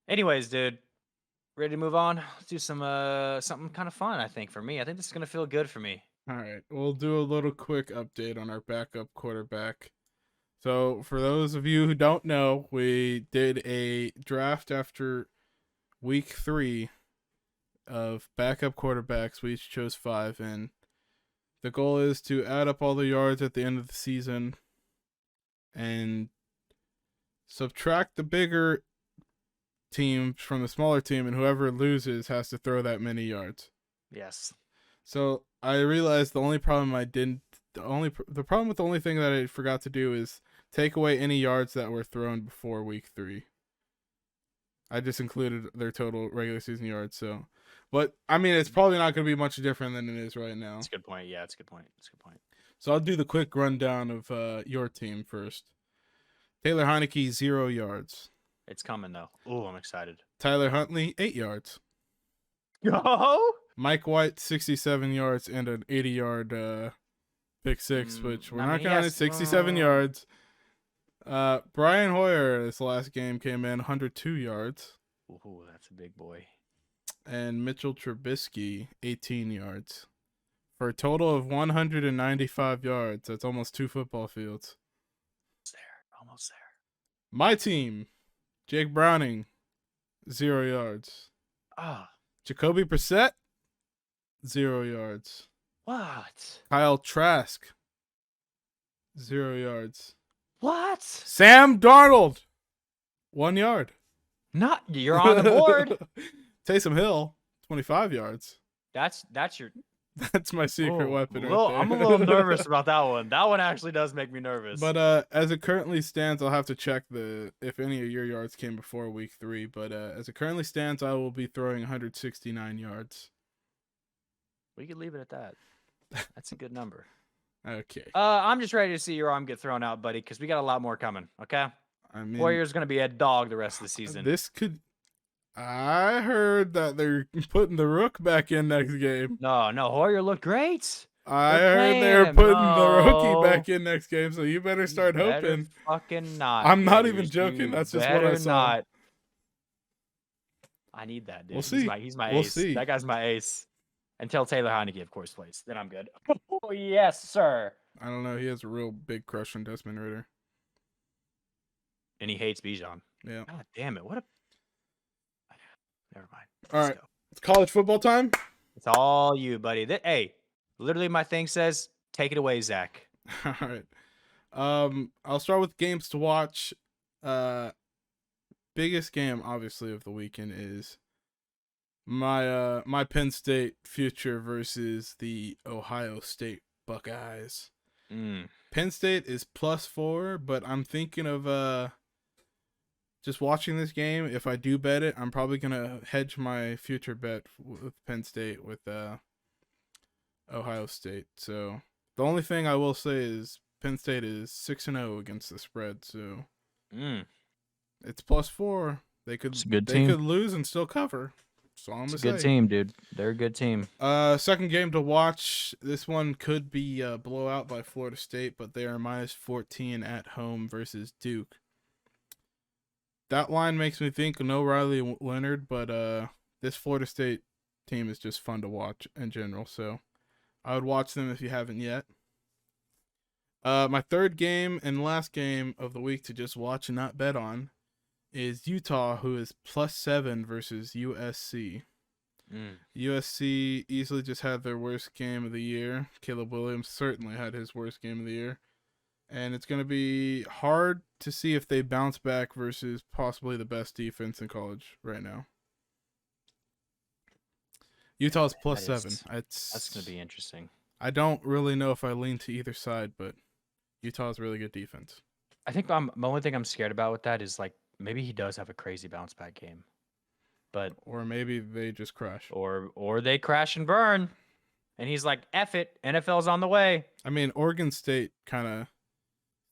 Anyways, dude, ready to move on? Let's do something kind of fun. I think for me, I think this is gonna feel good for me. All right, we'll do a little quick update on our backup quarterback. So, for those of you who don't know, we did a draft after week 3 of backup quarterbacks. We each chose 5, and the goal is to add up all the yards at the end of the season and subtract the bigger team from the smaller team, and whoever loses has to throw that many yards. Yes. So I realized the problem with the only thing that I forgot to do is take away any yards that were thrown before week 3. I just included their total regular season yards. So, but I mean, it's probably not going to be much different than it is right now. That's a good point. Yeah, it's a good point. So I'll do the quick rundown of your team first. Taylor Heineke, 0 yards. It's coming though. Oh, I'm excited. Tyler Huntley, 8 yards. Go. Mike White, 67 yards and an 80-yard pick 6, which we're not counting. 67 yards. Brian Hoyer, this last game, came in 102 yards. Ooh, that's a big boy. And Mitchell Trubisky, 18 yards. For a total of 195 yards. That's almost 2 football fields. Almost there. My team, Jake Browning, 0 yards. Jacoby Brissett, 0 yards. What? Kyle Trask, 0 yards. What? Sam Darnold, 1 yard. You're on the board. Taysom Hill, 25 yards. That's your That's my secret Oh, weapon right there. I'm a little nervous about that one. That one actually does make me nervous. But as it currently stands, I'll have to check if any of your yards came before week 3. But as it currently stands, I will be throwing 169 yards. We could leave it at that. That's a good number. Okay. I'm just ready to see your arm get thrown out, buddy, because we got a lot more coming. Okay. I mean, Warrior's gonna be a dog the rest of the season. this could. I heard that they're putting the Rook back in next game. No, Warrior looked great. I They're heard they're playing him. putting the rookie No. back in next game, so you better start You better hoping. fucking not. I'm not even Warriors. joking. You That's just what I better saw. not. I need that, dude. We'll see. He's my We'll ace. see. That guy's my ace. Until Taylor Heineke, of course, plays. Then I'm good. Oh, yes, sir. I don't know. He has a real big crush on Desmond Ritter. And he hates Bijan. Yeah. God damn it. What a. Never mind. All Let's right. go. It's college football time. It's all you, buddy. Hey, literally, my thing says, take it away, Zach. All right. I'll start with games to watch. Biggest game, obviously, of the weekend is my Penn State future versus the Ohio State Buckeyes. Penn State is +4, but I'm thinking of just watching this game. If I do bet it, I'm probably gonna hedge my future bet with Penn State with Ohio State. So the only thing I will say is Penn State is 6-0 against the spread. So it's +4. They could could lose and still cover. So I'm It's a good team, dude. They're a good team. Second game to watch. This one could be a blowout by Florida State, but they are -14 at home versus Duke. That line makes me think no Riley Leonard, but this Florida State team is just fun to watch in general. So I would watch them if you haven't yet. My third game and last game of the week to just watch and not bet on is Utah, who is +7 versus USC. USC easily just had their worst game of the year. Caleb Williams certainly had his worst game of the year. And it's going to be hard to see if they bounce back versus possibly the best defense in college right now. Utah's +7. That's going to be interesting. I don't really know if I lean to either side, but Utah's really good defense. I think the only thing I'm scared about with that is like maybe he does have a crazy bounce back game, but or maybe they just crash, or they crash and burn, and he's like, "F it, NFL's on the way." I mean, Oregon State kind of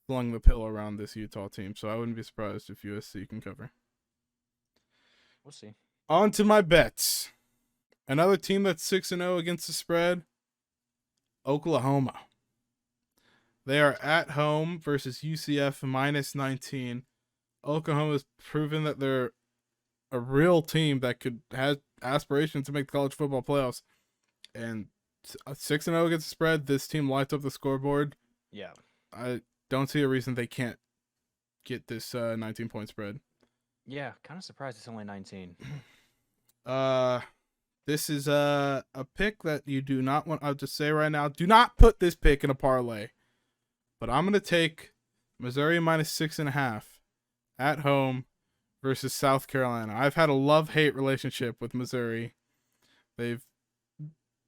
flung the pillow around this Utah team, so I wouldn't be surprised if USC can cover. We'll see. On to my bets. Another team that's 6-0 against the spread, Oklahoma. They are at home versus UCF -19. Oklahoma's proven that they're a real team that could have aspirations to make the college football playoffs. And 6-0 against the spread, this team lights up the scoreboard. Yeah. I don't see a reason they can't get this 19-point spread. Yeah, kind of surprised it's only 19. This is a pick that you do not want. I'll just say right now, do not put this pick in a parlay. But I'm going to take Missouri -6.5 at home versus South Carolina. I've had a love-hate relationship with Missouri. They've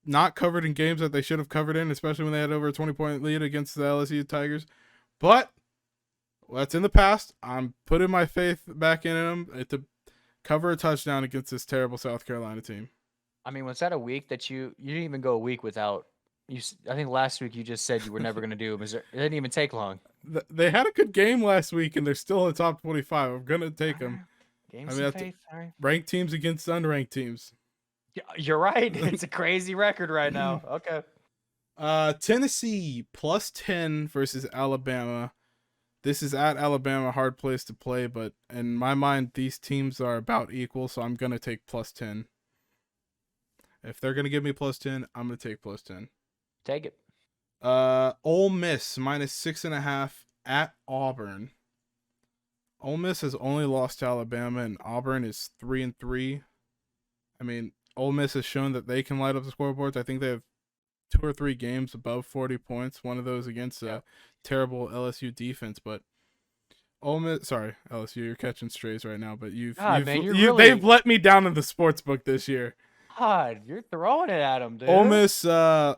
not covered in games that they should have covered in, especially when they had over a 20-point lead against the LSU Tigers. But that's in the past. I'm putting my faith back in them to cover a touchdown against this terrible South Carolina team. I mean, was that a week that you didn't even go a week without you? I think last week you just said you were never going to do Missouri. It didn't even take long. They had a good game last week, and they're still in the top 25. I'm going to take them. Games of faith. Sorry. Ranked teams against unranked teams. Yeah, you're right. It's a crazy record right now. Okay. Tennessee +10 versus Alabama. This is at Alabama, hard place to play, but in my mind, these teams are about equal, so I'm going to take +10. If they're going to give me +10, I'm going to take +10. Take it. Ole Miss -6.5 at Auburn. Ole Miss has only lost to Alabama, and Auburn is 3-3. I mean, Ole Miss has shown that they can light up the scoreboards. I think they have 2 or 3 games above 40 points. One of those against a terrible LSU defense, but Ole Miss, sorry, LSU, you're catching strays right now, but they've let me down in the sports book this year. God, you're throwing it at him, dude. Ole Miss, Ole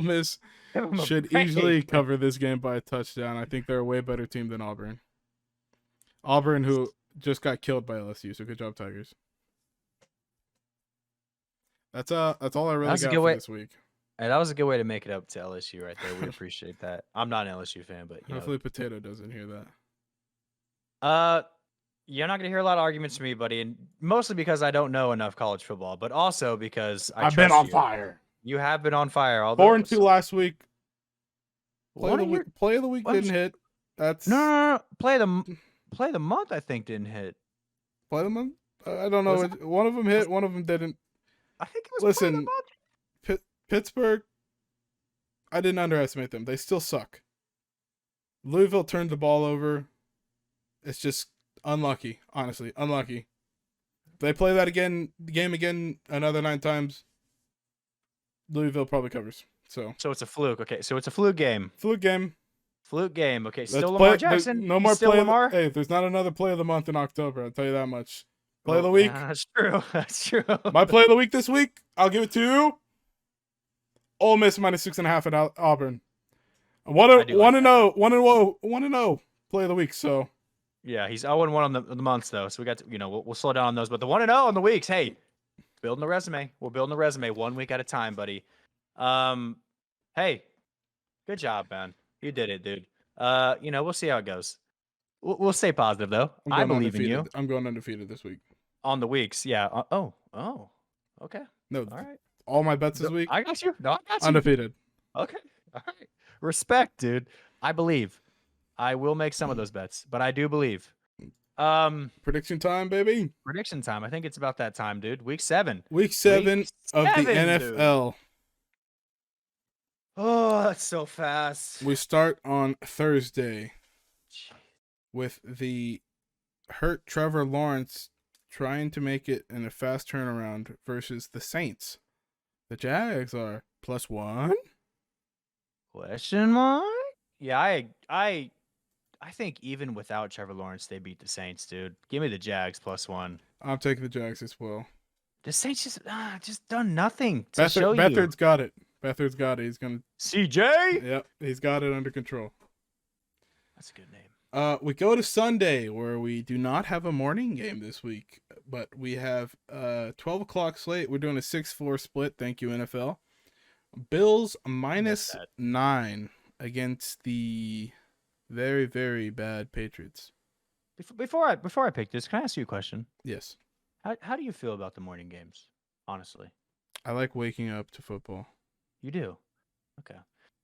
Miss Give him a should break. easily cover this game by a touchdown. I think they're a way better team than Auburn. Auburn, who just got killed by LSU, so good job, Tigers. That's all I really got for this week. Hey, that was a good way to make it up to LSU right there. We appreciate that. I'm not an LSU fan, but hopefully Potato doesn't hear that. You're not gonna hear a lot of arguments from me, buddy, and mostly because I don't know enough college football, but also because I've been on fire. You have been on fire. 4-2 last week. Play of the week didn't hit. That's no. Play of the month. I think didn't hit. Play of the month. I don't know. One of them hit. One of them didn't. I think it was. Play of the month. Pittsburgh. I didn't underestimate them. They still suck. Louisville turned the ball over. It's just unlucky. Honestly, unlucky. If they play that game again another 9 times, Louisville probably covers. So it's a fluke. Okay, so it's a fluke game. Fluke game. Okay, still Lamar Jackson. No more play. Lamar. Hey, there's not another play of the month in October. I'll tell you that much. Play of the week. Yeah, that's true. My play of the week this week, I'll give it to Ole Miss -6.5 at Auburn. 1-0 play of the week. So yeah, he's 0-1 on the months though. So we got to, we'll slow down on those. But the 1-0 on the weeks, hey, building the resume. We're building the resume 1 week at a time, buddy. Hey, good job, man. You did it, dude. We'll see how it goes. We'll stay positive though. I believe in you. I'm going undefeated this week. On the weeks, yeah. Okay. No, all right. All my bets this week. I got you. No, I got you. Undefeated. Okay. All right. Respect, dude. I believe. I will make some of those bets, but I do believe. Prediction time, baby. Prediction time. I think it's about that time, dude. Week 7. Week 7 of the NFL. Dude. Oh, that's so fast. We start on Thursday with the hurt Trevor Lawrence trying to make it in a fast turnaround versus the Saints. The Jags are +1? Question mark? Yeah, I think even without Trevor Lawrence, they beat the Saints, dude. Give me the Jags +1. I'm taking the Jags as well. The Saints just done nothing to show you. Beathard's got it. Beathard's got it. He's gonna CJ. Yep, he's got it under control. That's a good name. We go to Sunday, where we do not have a morning game this week, but we have 12 o'clock slate. We're doing a 6-4 split. Thank you, NFL. Bills -9 against the very, very bad Patriots. Before I pick this, can I ask you a question? Yes. How do you feel about the morning games, honestly? I like waking up to football. You do? Okay.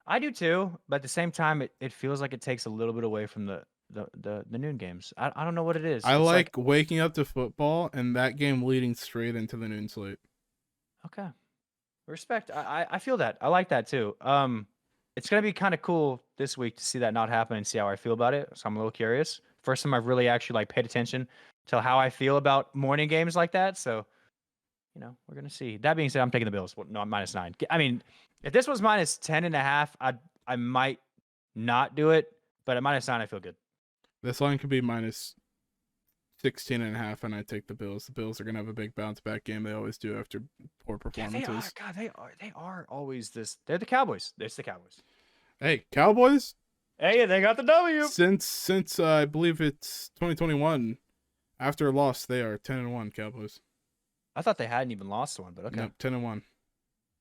I do too, but at the same time, it feels like it takes a little bit away from the noon games. I don't know what it is. I like waking up to football and that game leading straight into the noon slate. Okay. Respect. I feel that. I like that too. It's gonna be kind of cool this week to see that not happen and see how I feel about it. So I'm a little curious. First time I've really actually paid attention to how I feel about morning games like that. So, we're gonna see. That being said, I'm taking the Bills. Well, no, I'm -9. I mean, if this was -10.5, I might not do it, but at -9, I feel good. This line could be -16.5, and I take the Bills. The Bills are gonna have a big bounce back game. They always do after poor performances. Yeah, they are. They are always this. They're the Cowboys. It's the Cowboys. Hey, Cowboys. Hey, they got the W. Since I believe it's 2021, after a loss, they are 10-1 Cowboys. I thought they hadn't even lost one, but okay. No, 10-1.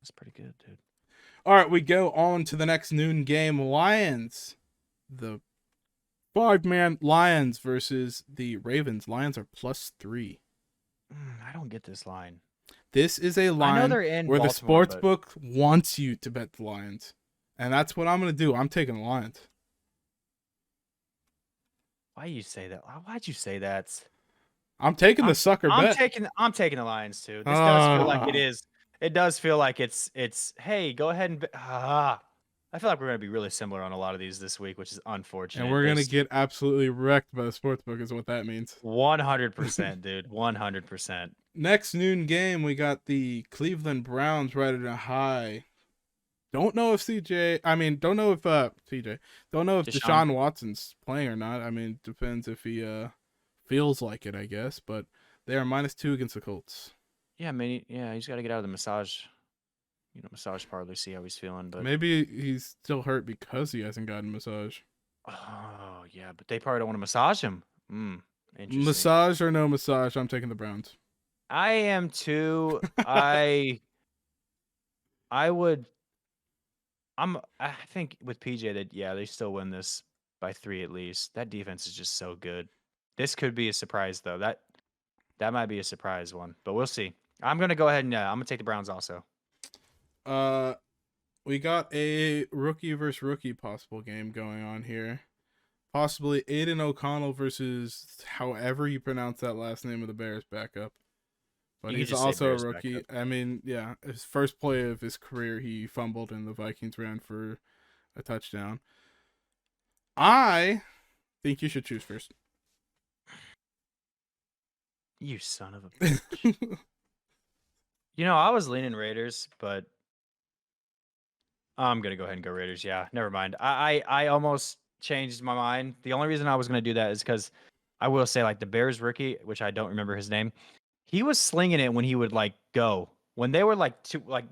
That's pretty good, dude. All right, we go on to the next noon game. Lions, the 5-man Lions versus the Ravens. Lions are +3. I don't get this line. This is a line I know they're in where Baltimore, the sportsbook wants you to bet the Lions. And that's what I'm going to do. I'm taking the Lions. Why'd you say that? Why'd you say that? I'm taking the sucker bet. I'm taking the Lions too. This does feel like it is. It does feel like it's hey, go ahead and I feel like we're going to be really similar on a lot of these this week, which is unfortunate. And we're going to get absolutely wrecked by the sportsbook is what that means. 100%, dude. 100%. Next noon game, we got the Cleveland Browns riding a high. Don't know if Don't know if Deshaun Watson's playing or not. I mean, depends if he feels like it, I guess. But they are -2 against the Colts. Yeah, I mean, yeah, he's got to get out of the massage parlor, see how he's feeling. But Maybe he's still hurt because he hasn't gotten a massage. oh yeah, but they probably don't want to massage him. Interesting. Massage or no massage, I'm taking the Browns. I am too. I would. I think with PJ that yeah, they still win this by 3 at least. That defense is just so good. This could be a surprise though. That might be a surprise one, but we'll see. I'm gonna go ahead and I'm gonna take the Browns also. Uh, we got a rookie versus rookie possible game going on here. Possibly Aiden O'Connell versus however you pronounce that last name of the Bears backup. But You could he's just say also a Bears rookie. backup. I mean, yeah, his first play of his career, he fumbled and the Vikings ran for a touchdown. I think you should choose first. You son of a bitch. I was leaning Raiders, but I'm gonna go ahead and go Raiders. Yeah, never mind. I almost changed my mind. The only reason I was gonna do that is because I will say like the Bears rookie, which I don't remember his name, he was slinging it when he would like go. When they were like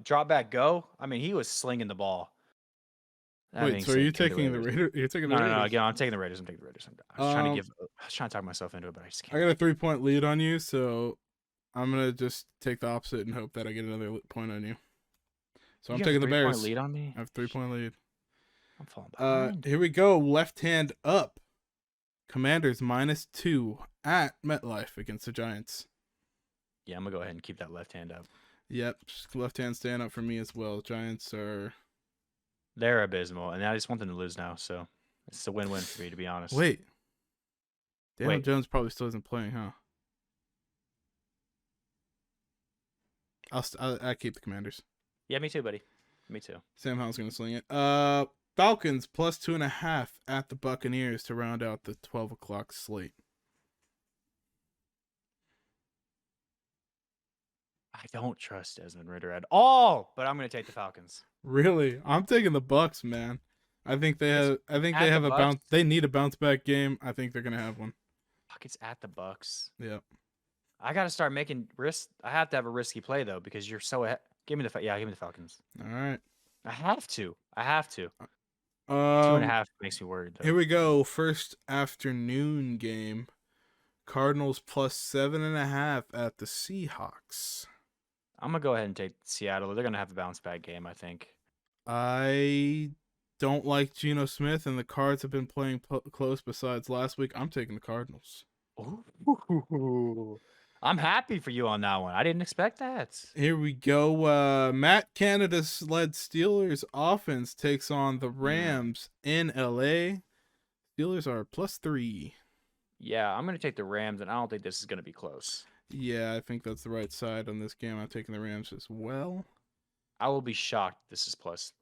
drop back go, I mean he was slinging the ball. That Wait, being so are you said, give me taking the Raiders. Raiders? You're taking the No, no, no. Raiders. Again, I'm taking the Raiders. I'm taking the Raiders. I was trying to talk myself into it, but I just I can't. got a 3-point lead on you, so I'm gonna just take the opposite and hope that I get another point on you. So I'm You have a taking the 3-point Bears. lead on me. I have 3-point lead. I'm falling behind. Here we go. Left hand up. Commanders -2 at MetLife against the Giants. Yeah, I'm gonna go ahead and keep that left hand up. Yep, left hand stand up for me as well. Giants are. They're abysmal, and I just want them to lose now. So it's a win-win for me, to be honest. Wait. Daniel Wait. Jones probably still isn't playing, huh? I keep the Commanders. Yeah, me too, buddy. Me too. Sam Howell's gonna sling it. Falcons +2.5 at the Buccaneers to round out the 12 o'clock slate. I don't trust Desmond Ritter at all, but I'm gonna take the Falcons. Really, I'm taking the Bucks, man. I think they have. I think they have a bounce. They need a bounce back game. I think they're gonna have one. Fuck, it's at the Bucks. Yep. I gotta start making risks. I have to have a risky play though because you're so. Give me the Falcons. All right. I have to. 2.5 makes me worried though. Here we go. First afternoon game. Cardinals +7.5 at the Seahawks. I'm gonna go ahead and take Seattle. They're gonna have a bounce back game, I think. I don't like Geno Smith, and the Cards have been playing close. Besides last week, I'm taking the Cardinals. Ooh. I'm happy for you on that one. I didn't expect that. Here we go. Matt Canada's led Steelers offense takes on the Rams in LA. Steelers are +3. Yeah, I'm gonna take the Rams, and I don't think this is gonna be close. Yeah, I think that's the right side on this game. I'm taking the Rams as well. I will be shocked this is plus.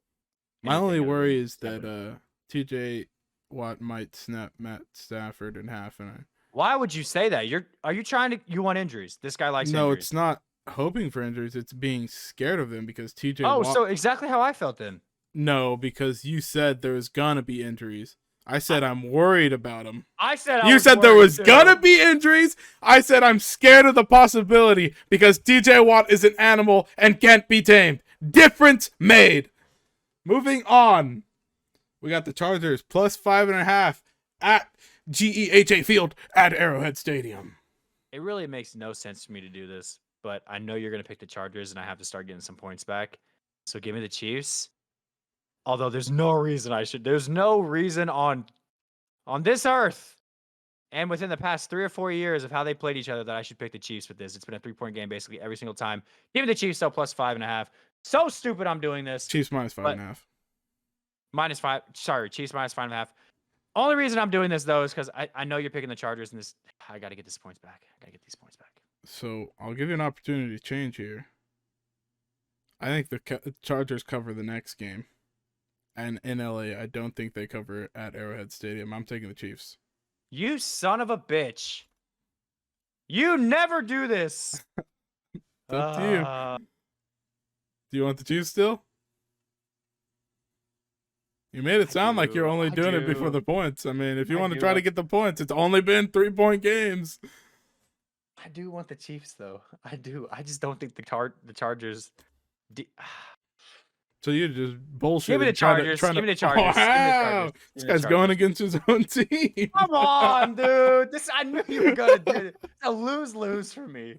My only worry is that TJ Watt might snap Matt Stafford in half, and why would you say that? Are you trying to? You want injuries? This guy likes no, injuries. it's not hoping for injuries. It's being scared of them because TJ. Oh, so exactly how I felt then. No, because you said there was gonna be injuries. I said I'm worried about them. I said you said there was gonna be injuries. I said I'm scared of the possibility because TJ Watt is an animal and can't be tamed. Difference made. Moving on, we got the Chargers +5.5 at GEHA Field at Arrowhead Stadium. It really makes no sense for me to do this, but I know you're gonna pick the Chargers, and I have to start getting some points back. So give me the Chiefs. Although there's no reason I should. There's no reason on this earth and within the past 3 or 4 years of how they played each other that I should pick the Chiefs with this. It's been a 3-point game basically every single time. Give me the Chiefs though +5.5. So stupid I'm doing this. Chiefs -5.5. -5. Sorry, Chiefs -5.5. Only reason I'm doing this though is because I know you're picking the Chargers and this. I got to get these points back. So I'll give you an opportunity to change here. I think the Chargers cover the next game. And in LA, I don't think they cover at Arrowhead Stadium. I'm taking the Chiefs. You son of a bitch. You never do this. It's up to you. Do you want the Chiefs still? You made it sound like you're only doing it before the points. I mean, if you want to try to get the points, it's only been 3-point games. I do want the Chiefs though. I do. I just don't think the Chargers. De- So you're just Give me the bullshitting, Chargers. trying Give to. me the Chargers. Give me the Wow, Chargers. this Give me the guy's going Chargers. against his own team. Come on, dude. I knew you were gonna do it. It's a lose for me.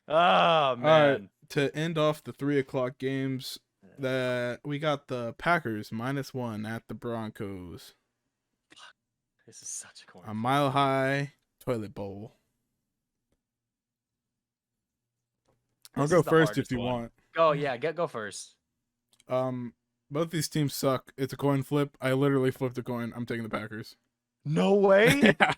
Oh All right, man. to end off the 3 o'clock games, that we got the Packers -1 at the Broncos. This is such a coin. A Mile High Toilet Bowl. I'll go first if you want. Go, yeah, go first. Both these teams suck. It's a coin flip. I literally flipped a coin. I'm taking the Packers. No way. Yeah.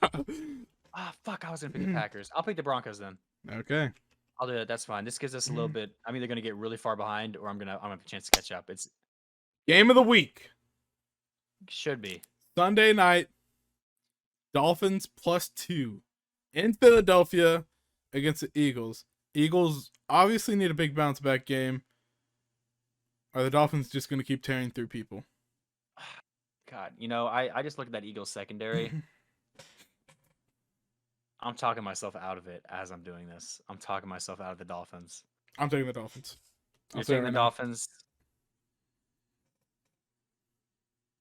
Fuck! I was gonna pick the Packers. I'll pick the Broncos then. Okay. I'll do it. That's fine. This gives us a little bit. I'm either gonna get really far behind, or I'm gonna have a chance to catch up. It's Game of the week. should be Sunday night. Dolphins +2 in Philadelphia against the Eagles. Eagles obviously need a big bounce back game. Are the Dolphins just going to keep tearing through people? God. I just looked at that Eagles secondary. I'm talking myself out of it as I'm doing this. I'm talking myself out of the Dolphins. I'm taking the Dolphins. You're taking the Dolphins.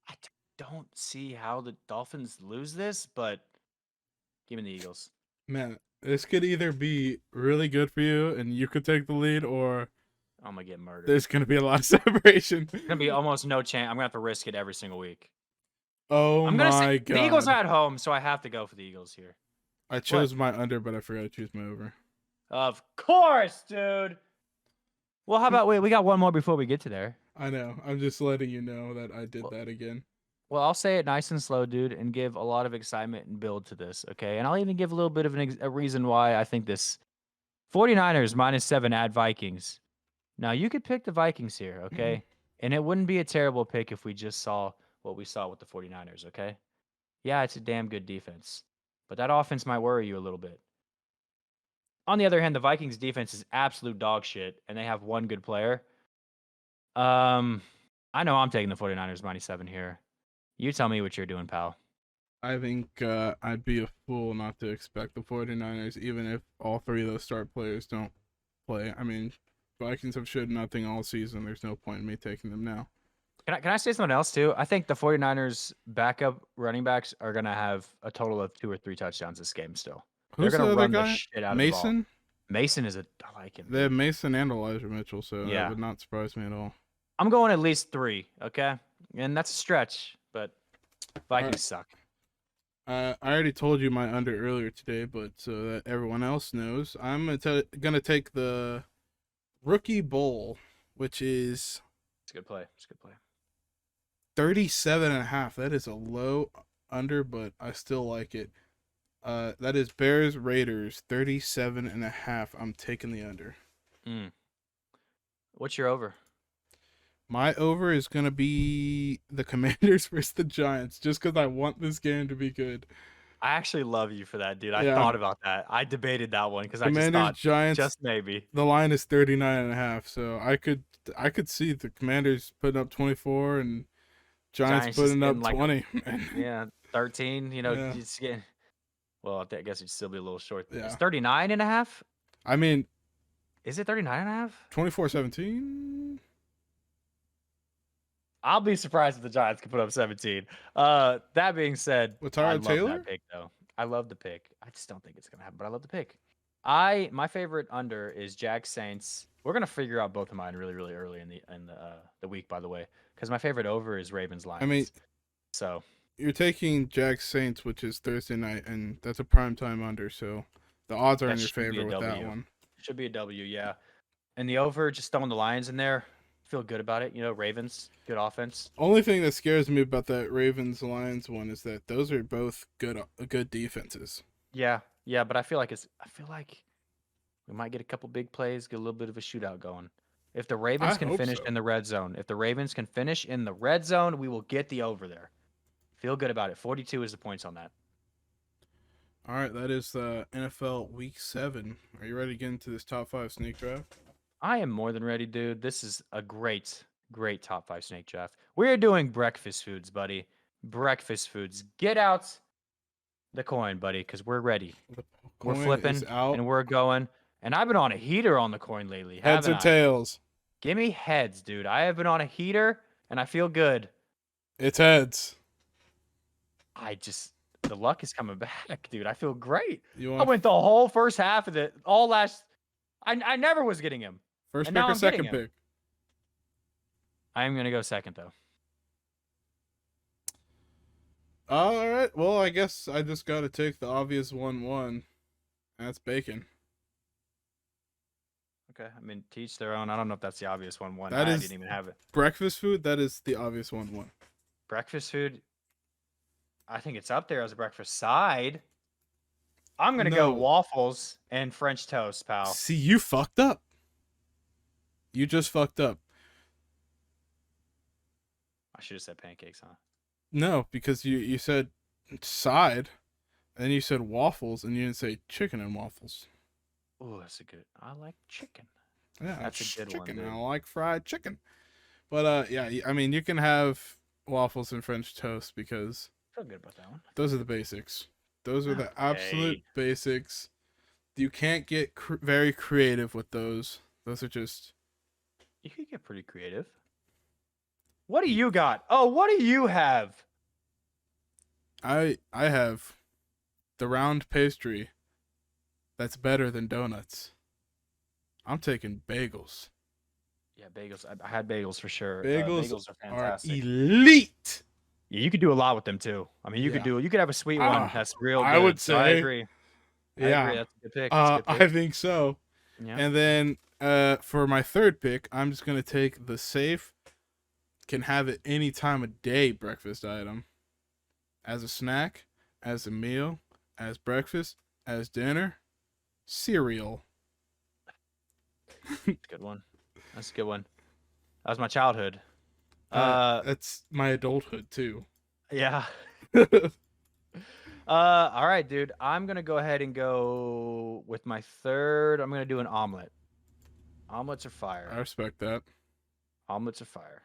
I don't see how the Dolphins lose this, but give me the Eagles. Man, this could either be really good for you and you could take the lead, or I'm gonna get murdered. there's going to be a lot of separation. There's gonna be almost no chance. I'm gonna have to risk it every single week. Oh I'm gonna my say god. the Eagles are at home, so I have to go for the Eagles here. I chose my under, but I forgot to choose my over. Of course, dude. Well, how about we got one more before we get to there. I know. I'm just letting you know that I did that again. Well, I'll say it nice and slow, dude, and give a lot of excitement and build to this, okay? And I'll even give a little bit of a reason why I think this 49ers -7 at Vikings. Now, you could pick the Vikings here, okay? And it wouldn't be a terrible pick if we just saw what we saw with the 49ers, okay? Yeah, it's a damn good defense, but that offense might worry you a little bit. On the other hand, the Vikings defense is absolute dog shit, and they have one good player. I know I'm taking the 49ers -7 here. You tell me what you're doing, pal. I think I'd be a fool not to expect the 49ers, even if all three of those start players don't play. I mean, Vikings have showed nothing all season. There's no point in me taking them now. Can I say something else, too? I think the 49ers backup running backs are going to have a total of 2 or 3 touchdowns this game still. Who's They're going the to other run guy? the shit out Mason? of the ball. Mason is I like him. They have Mason and Elijah Mitchell, so Yeah. that would not surprise me at all. I'm going at least 3, okay? And that's a stretch, but Vikings suck. I already told you my under earlier today, but so that everyone else knows, I'm gonna take the Rookie Bowl, which is It's a good play. It's a good play. 37.5. That is a low under, but I still like it. That is Bears Raiders 37.5. I'm taking the under. What's your over? My over is gonna be the Commanders versus the Giants, just because I want this game to be good. I actually love you for that, dude. I Yeah. thought about that. I debated that one because I just Commanders thought Giants. just maybe. The line is 39.5, so I could see the Commanders putting up 24 and Giants Giants putting just up getting 20. Yeah, 13. Yeah. Just getting. Well, I guess it'd still be a little short. Yeah. It's 39.5. I mean, Is it 39.5? 24-17. I'll be surprised if the Giants can put up 17. That being said, With I Tyrod love Taylor? that pick though. I love the pick. I just don't think it's gonna happen, but I love the pick. My favorite under is Jags Saints. We're gonna figure out both of mine really, really early in the week, by the way, because my favorite over is Ravens Lions. I mean, so you're taking Jags Saints, which is Thursday night, and that's a primetime under, so the odds are in your favor with that one. Should be a W, yeah. And the over, just throwing the Lions in there. Feel good about it. Ravens, good offense. Only thing that scares me about that Ravens Lions one is that those are both good defenses. Yeah, but I feel like we might get a couple big plays, get a little bit of a shootout going. If the Ravens can finish in the red zone, we will get the over there. Feel good about it. 42 is the points on that. All right, that is the NFL Week 7. Are you ready to get into this top 5 snake draft? I am more than ready, dude. This is a great top 5 snake draft. We're doing breakfast foods, buddy. Breakfast foods. Get out the coin, buddy, because we're ready. The We're Coin is flipping out. and we're going. And I've been on a heater on the coin lately, Heads haven't or I? tails? Give me heads, dude. I have been on a heater and I feel good. It's heads. The luck is coming back, dude. I feel great. You I want went the whole first half of it, all last. I never was getting him. first And pick now or I'm getting second him. pick? I am going to go second, though. All right. Well, I guess I just got to take the obvious 1-1. That's bacon. Okay. I mean, to each their own. I don't know if that's the obvious 1-1. That I is didn't even have it. breakfast food. That is the obvious 1-1. Breakfast food. I think it's up there as a breakfast side. I'm going to go No. waffles and French toast, pal. See, you fucked up. You just fucked up. I should have said pancakes, huh? No, because you said side, and then you said waffles, and you didn't say chicken and waffles. Oh, that's a good. I like chicken. Yeah, That's a good one, chicken. dude. I like fried chicken. But yeah, I mean, you can have waffles and French toast because Feel good about that one. those are the basics. Those are the Okay. absolute basics. You can't get very creative with those. Those are just. You could get pretty creative. What do you got? Oh, what do you have? I have the round pastry that's better than donuts. I'm taking bagels. Yeah, bagels. I had bagels for sure. Bagels, Bagels are are fantastic. elite. Yeah, you could do a lot with them too. I mean, you Yeah. could have a sweet one that's real good. I would So I say, agree. I yeah, agree. That's a good pick. That's a good pick. I think so. Yeah. And then for my third pick, I'm just gonna take the safe, can have it any time of day breakfast item, as a snack, as a meal, as breakfast, as dinner, cereal. That's a good one. That's a good one. That was my childhood. That's my adulthood too. Yeah. All right, dude. I'm gonna go ahead and go with my third. I'm gonna do an omelet. Omelets are fire. I respect that. Omelets are fire.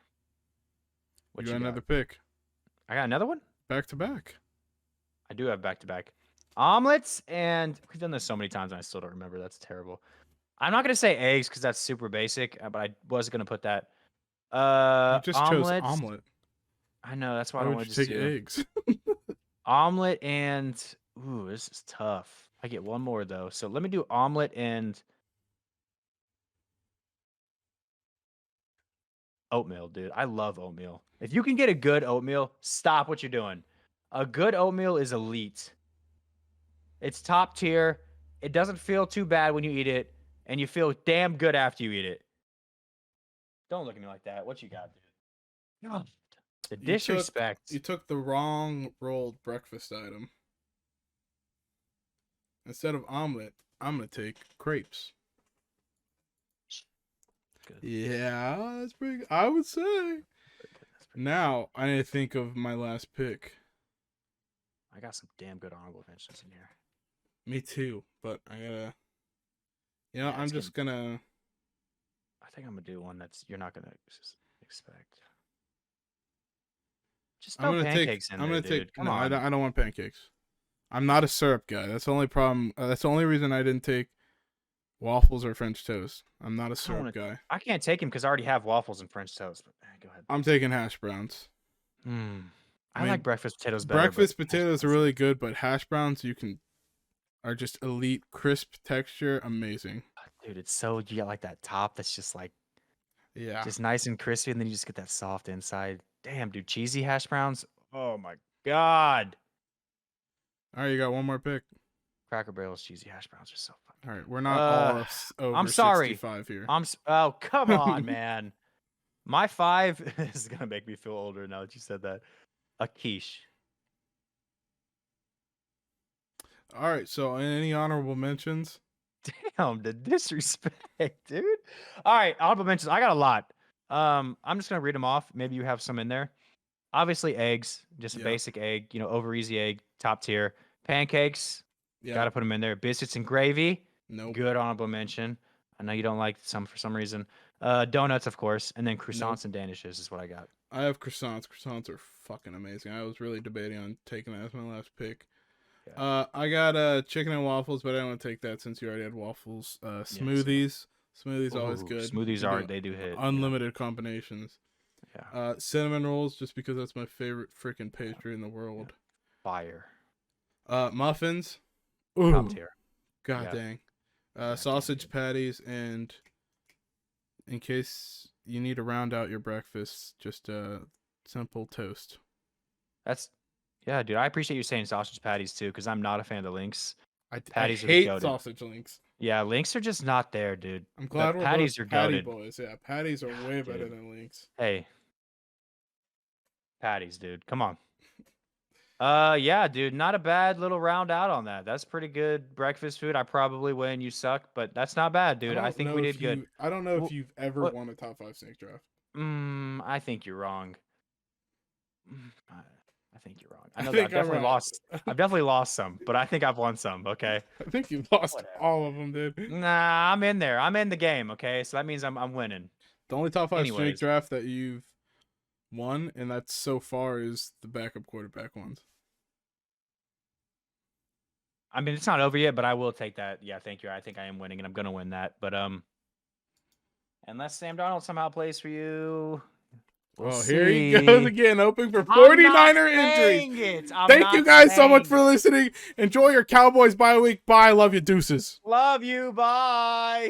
What You you got got? another pick. I got another one. Back to back. I do have back to back omelets, and we've done this so many times, and I still don't remember. That's terrible. I'm not gonna say eggs because that's super basic, but I was gonna put that. You just chose Omelets. omelet. I know that's why Why I don't would want you to take do eggs? omelet and ooh, this is tough. I get one more though, so let me do omelet and oatmeal, dude. I love oatmeal. If you can get a good oatmeal, stop what you're doing. A good oatmeal is elite. It's top tier. It doesn't feel too bad when you eat it, and you feel damn good after you eat it. Don't look at me like that. What you got, dude? God, the disrespect. You took the wrong rolled breakfast item. Instead of omelet, I'm gonna take crepes. Good. Yeah, that's pretty good. I would say. Now I need to think of my last pick. I got some damn good honorable mentions in here. Me too, but I gotta. Yeah, I'm just gonna. I think I'm gonna do one that's you're not gonna expect. Just I'm throw gonna pancakes take. in I'm there, gonna dude. take. Come No, on. I don't want pancakes. I'm not a syrup guy. That's the only problem. That's the only reason I didn't take waffles or French toast. I'm not a syrup guy. I can't take him because I already have waffles and French toast. But go ahead. I'm taking hash browns. I mean, like breakfast potatoes better. Breakfast but potatoes are really good, but hash browns are just elite, crisp texture, amazing. Dude, it's so you got like that top that's just like Yeah. just nice and crispy, and then you just get that soft inside. Damn, dude, cheesy hash browns. Oh my god. All right, you got one more pick. Cracker Barrel's cheesy hash browns are so fun. All right, we're not all over I'm sorry. 65 here. Oh, come on, man. My 5 is gonna make me feel older now that you said that. A quiche. All right, so any honorable mentions? Damn, the disrespect, dude. All right, honorable mentions. I got a lot. I'm just gonna read them off. Maybe you have some in there. Obviously, eggs, just a basic egg, over easy egg, top tier. Pancakes, gotta put them in there. Biscuits and gravy, good honorable mention. I know you don't like some for some reason. Donuts, of course, and then croissants and danishes is what I got. I have croissants. Croissants are fucking amazing. I was really debating on taking that as my last pick. I got chicken and waffles, but I don't want to take that since you already had waffles. Smoothies. Smoothies always good. Smoothies You do they do hit. unlimited combinations. Yeah. Cinnamon rolls, just because that's my favorite freaking pastry in the world. Fire. Muffins. Top Ooh, tier. god dang. Sausage patties, and in case you need to round out your breakfast, just simple toast. Yeah, dude. I appreciate you saying sausage patties too, because I'm not a fan of the links. I Patties are hate goated. sausage links. Yeah, links are just not there, dude. I'm glad we're patties both are patty goated. boys. Yeah, patties are way better than links. Hey, patties, dude. Come on. Yeah, dude. Not a bad little round out on that. That's pretty good breakfast food. I probably win. You suck, but that's not bad, dude. I think we did good. I don't know Well, if you've ever what- won a top 5 snake draft. I think you're wrong. I think you're wrong. I know I that I've think I'm definitely right. lost. I've definitely lost some, but I think I've won some. Okay. I think you lost Whatever. all of them, dude. Nah, I'm in there. I'm in the game. Okay, so that means I'm winning. The only top 5 snake Anyways. draft that you've won, and that's so far, is the backup quarterback ones. I mean, it's not over yet, but I will take that. Yeah, thank you. I think I am winning, and I'm gonna win that. But unless Sam Darnold somehow plays for you. We'll Here he see. goes again, hoping for 49er injuries. Thank you guys so much for listening. Enjoy your Cowboys bye week. Bye. Love you. Deuces. Love you. Bye.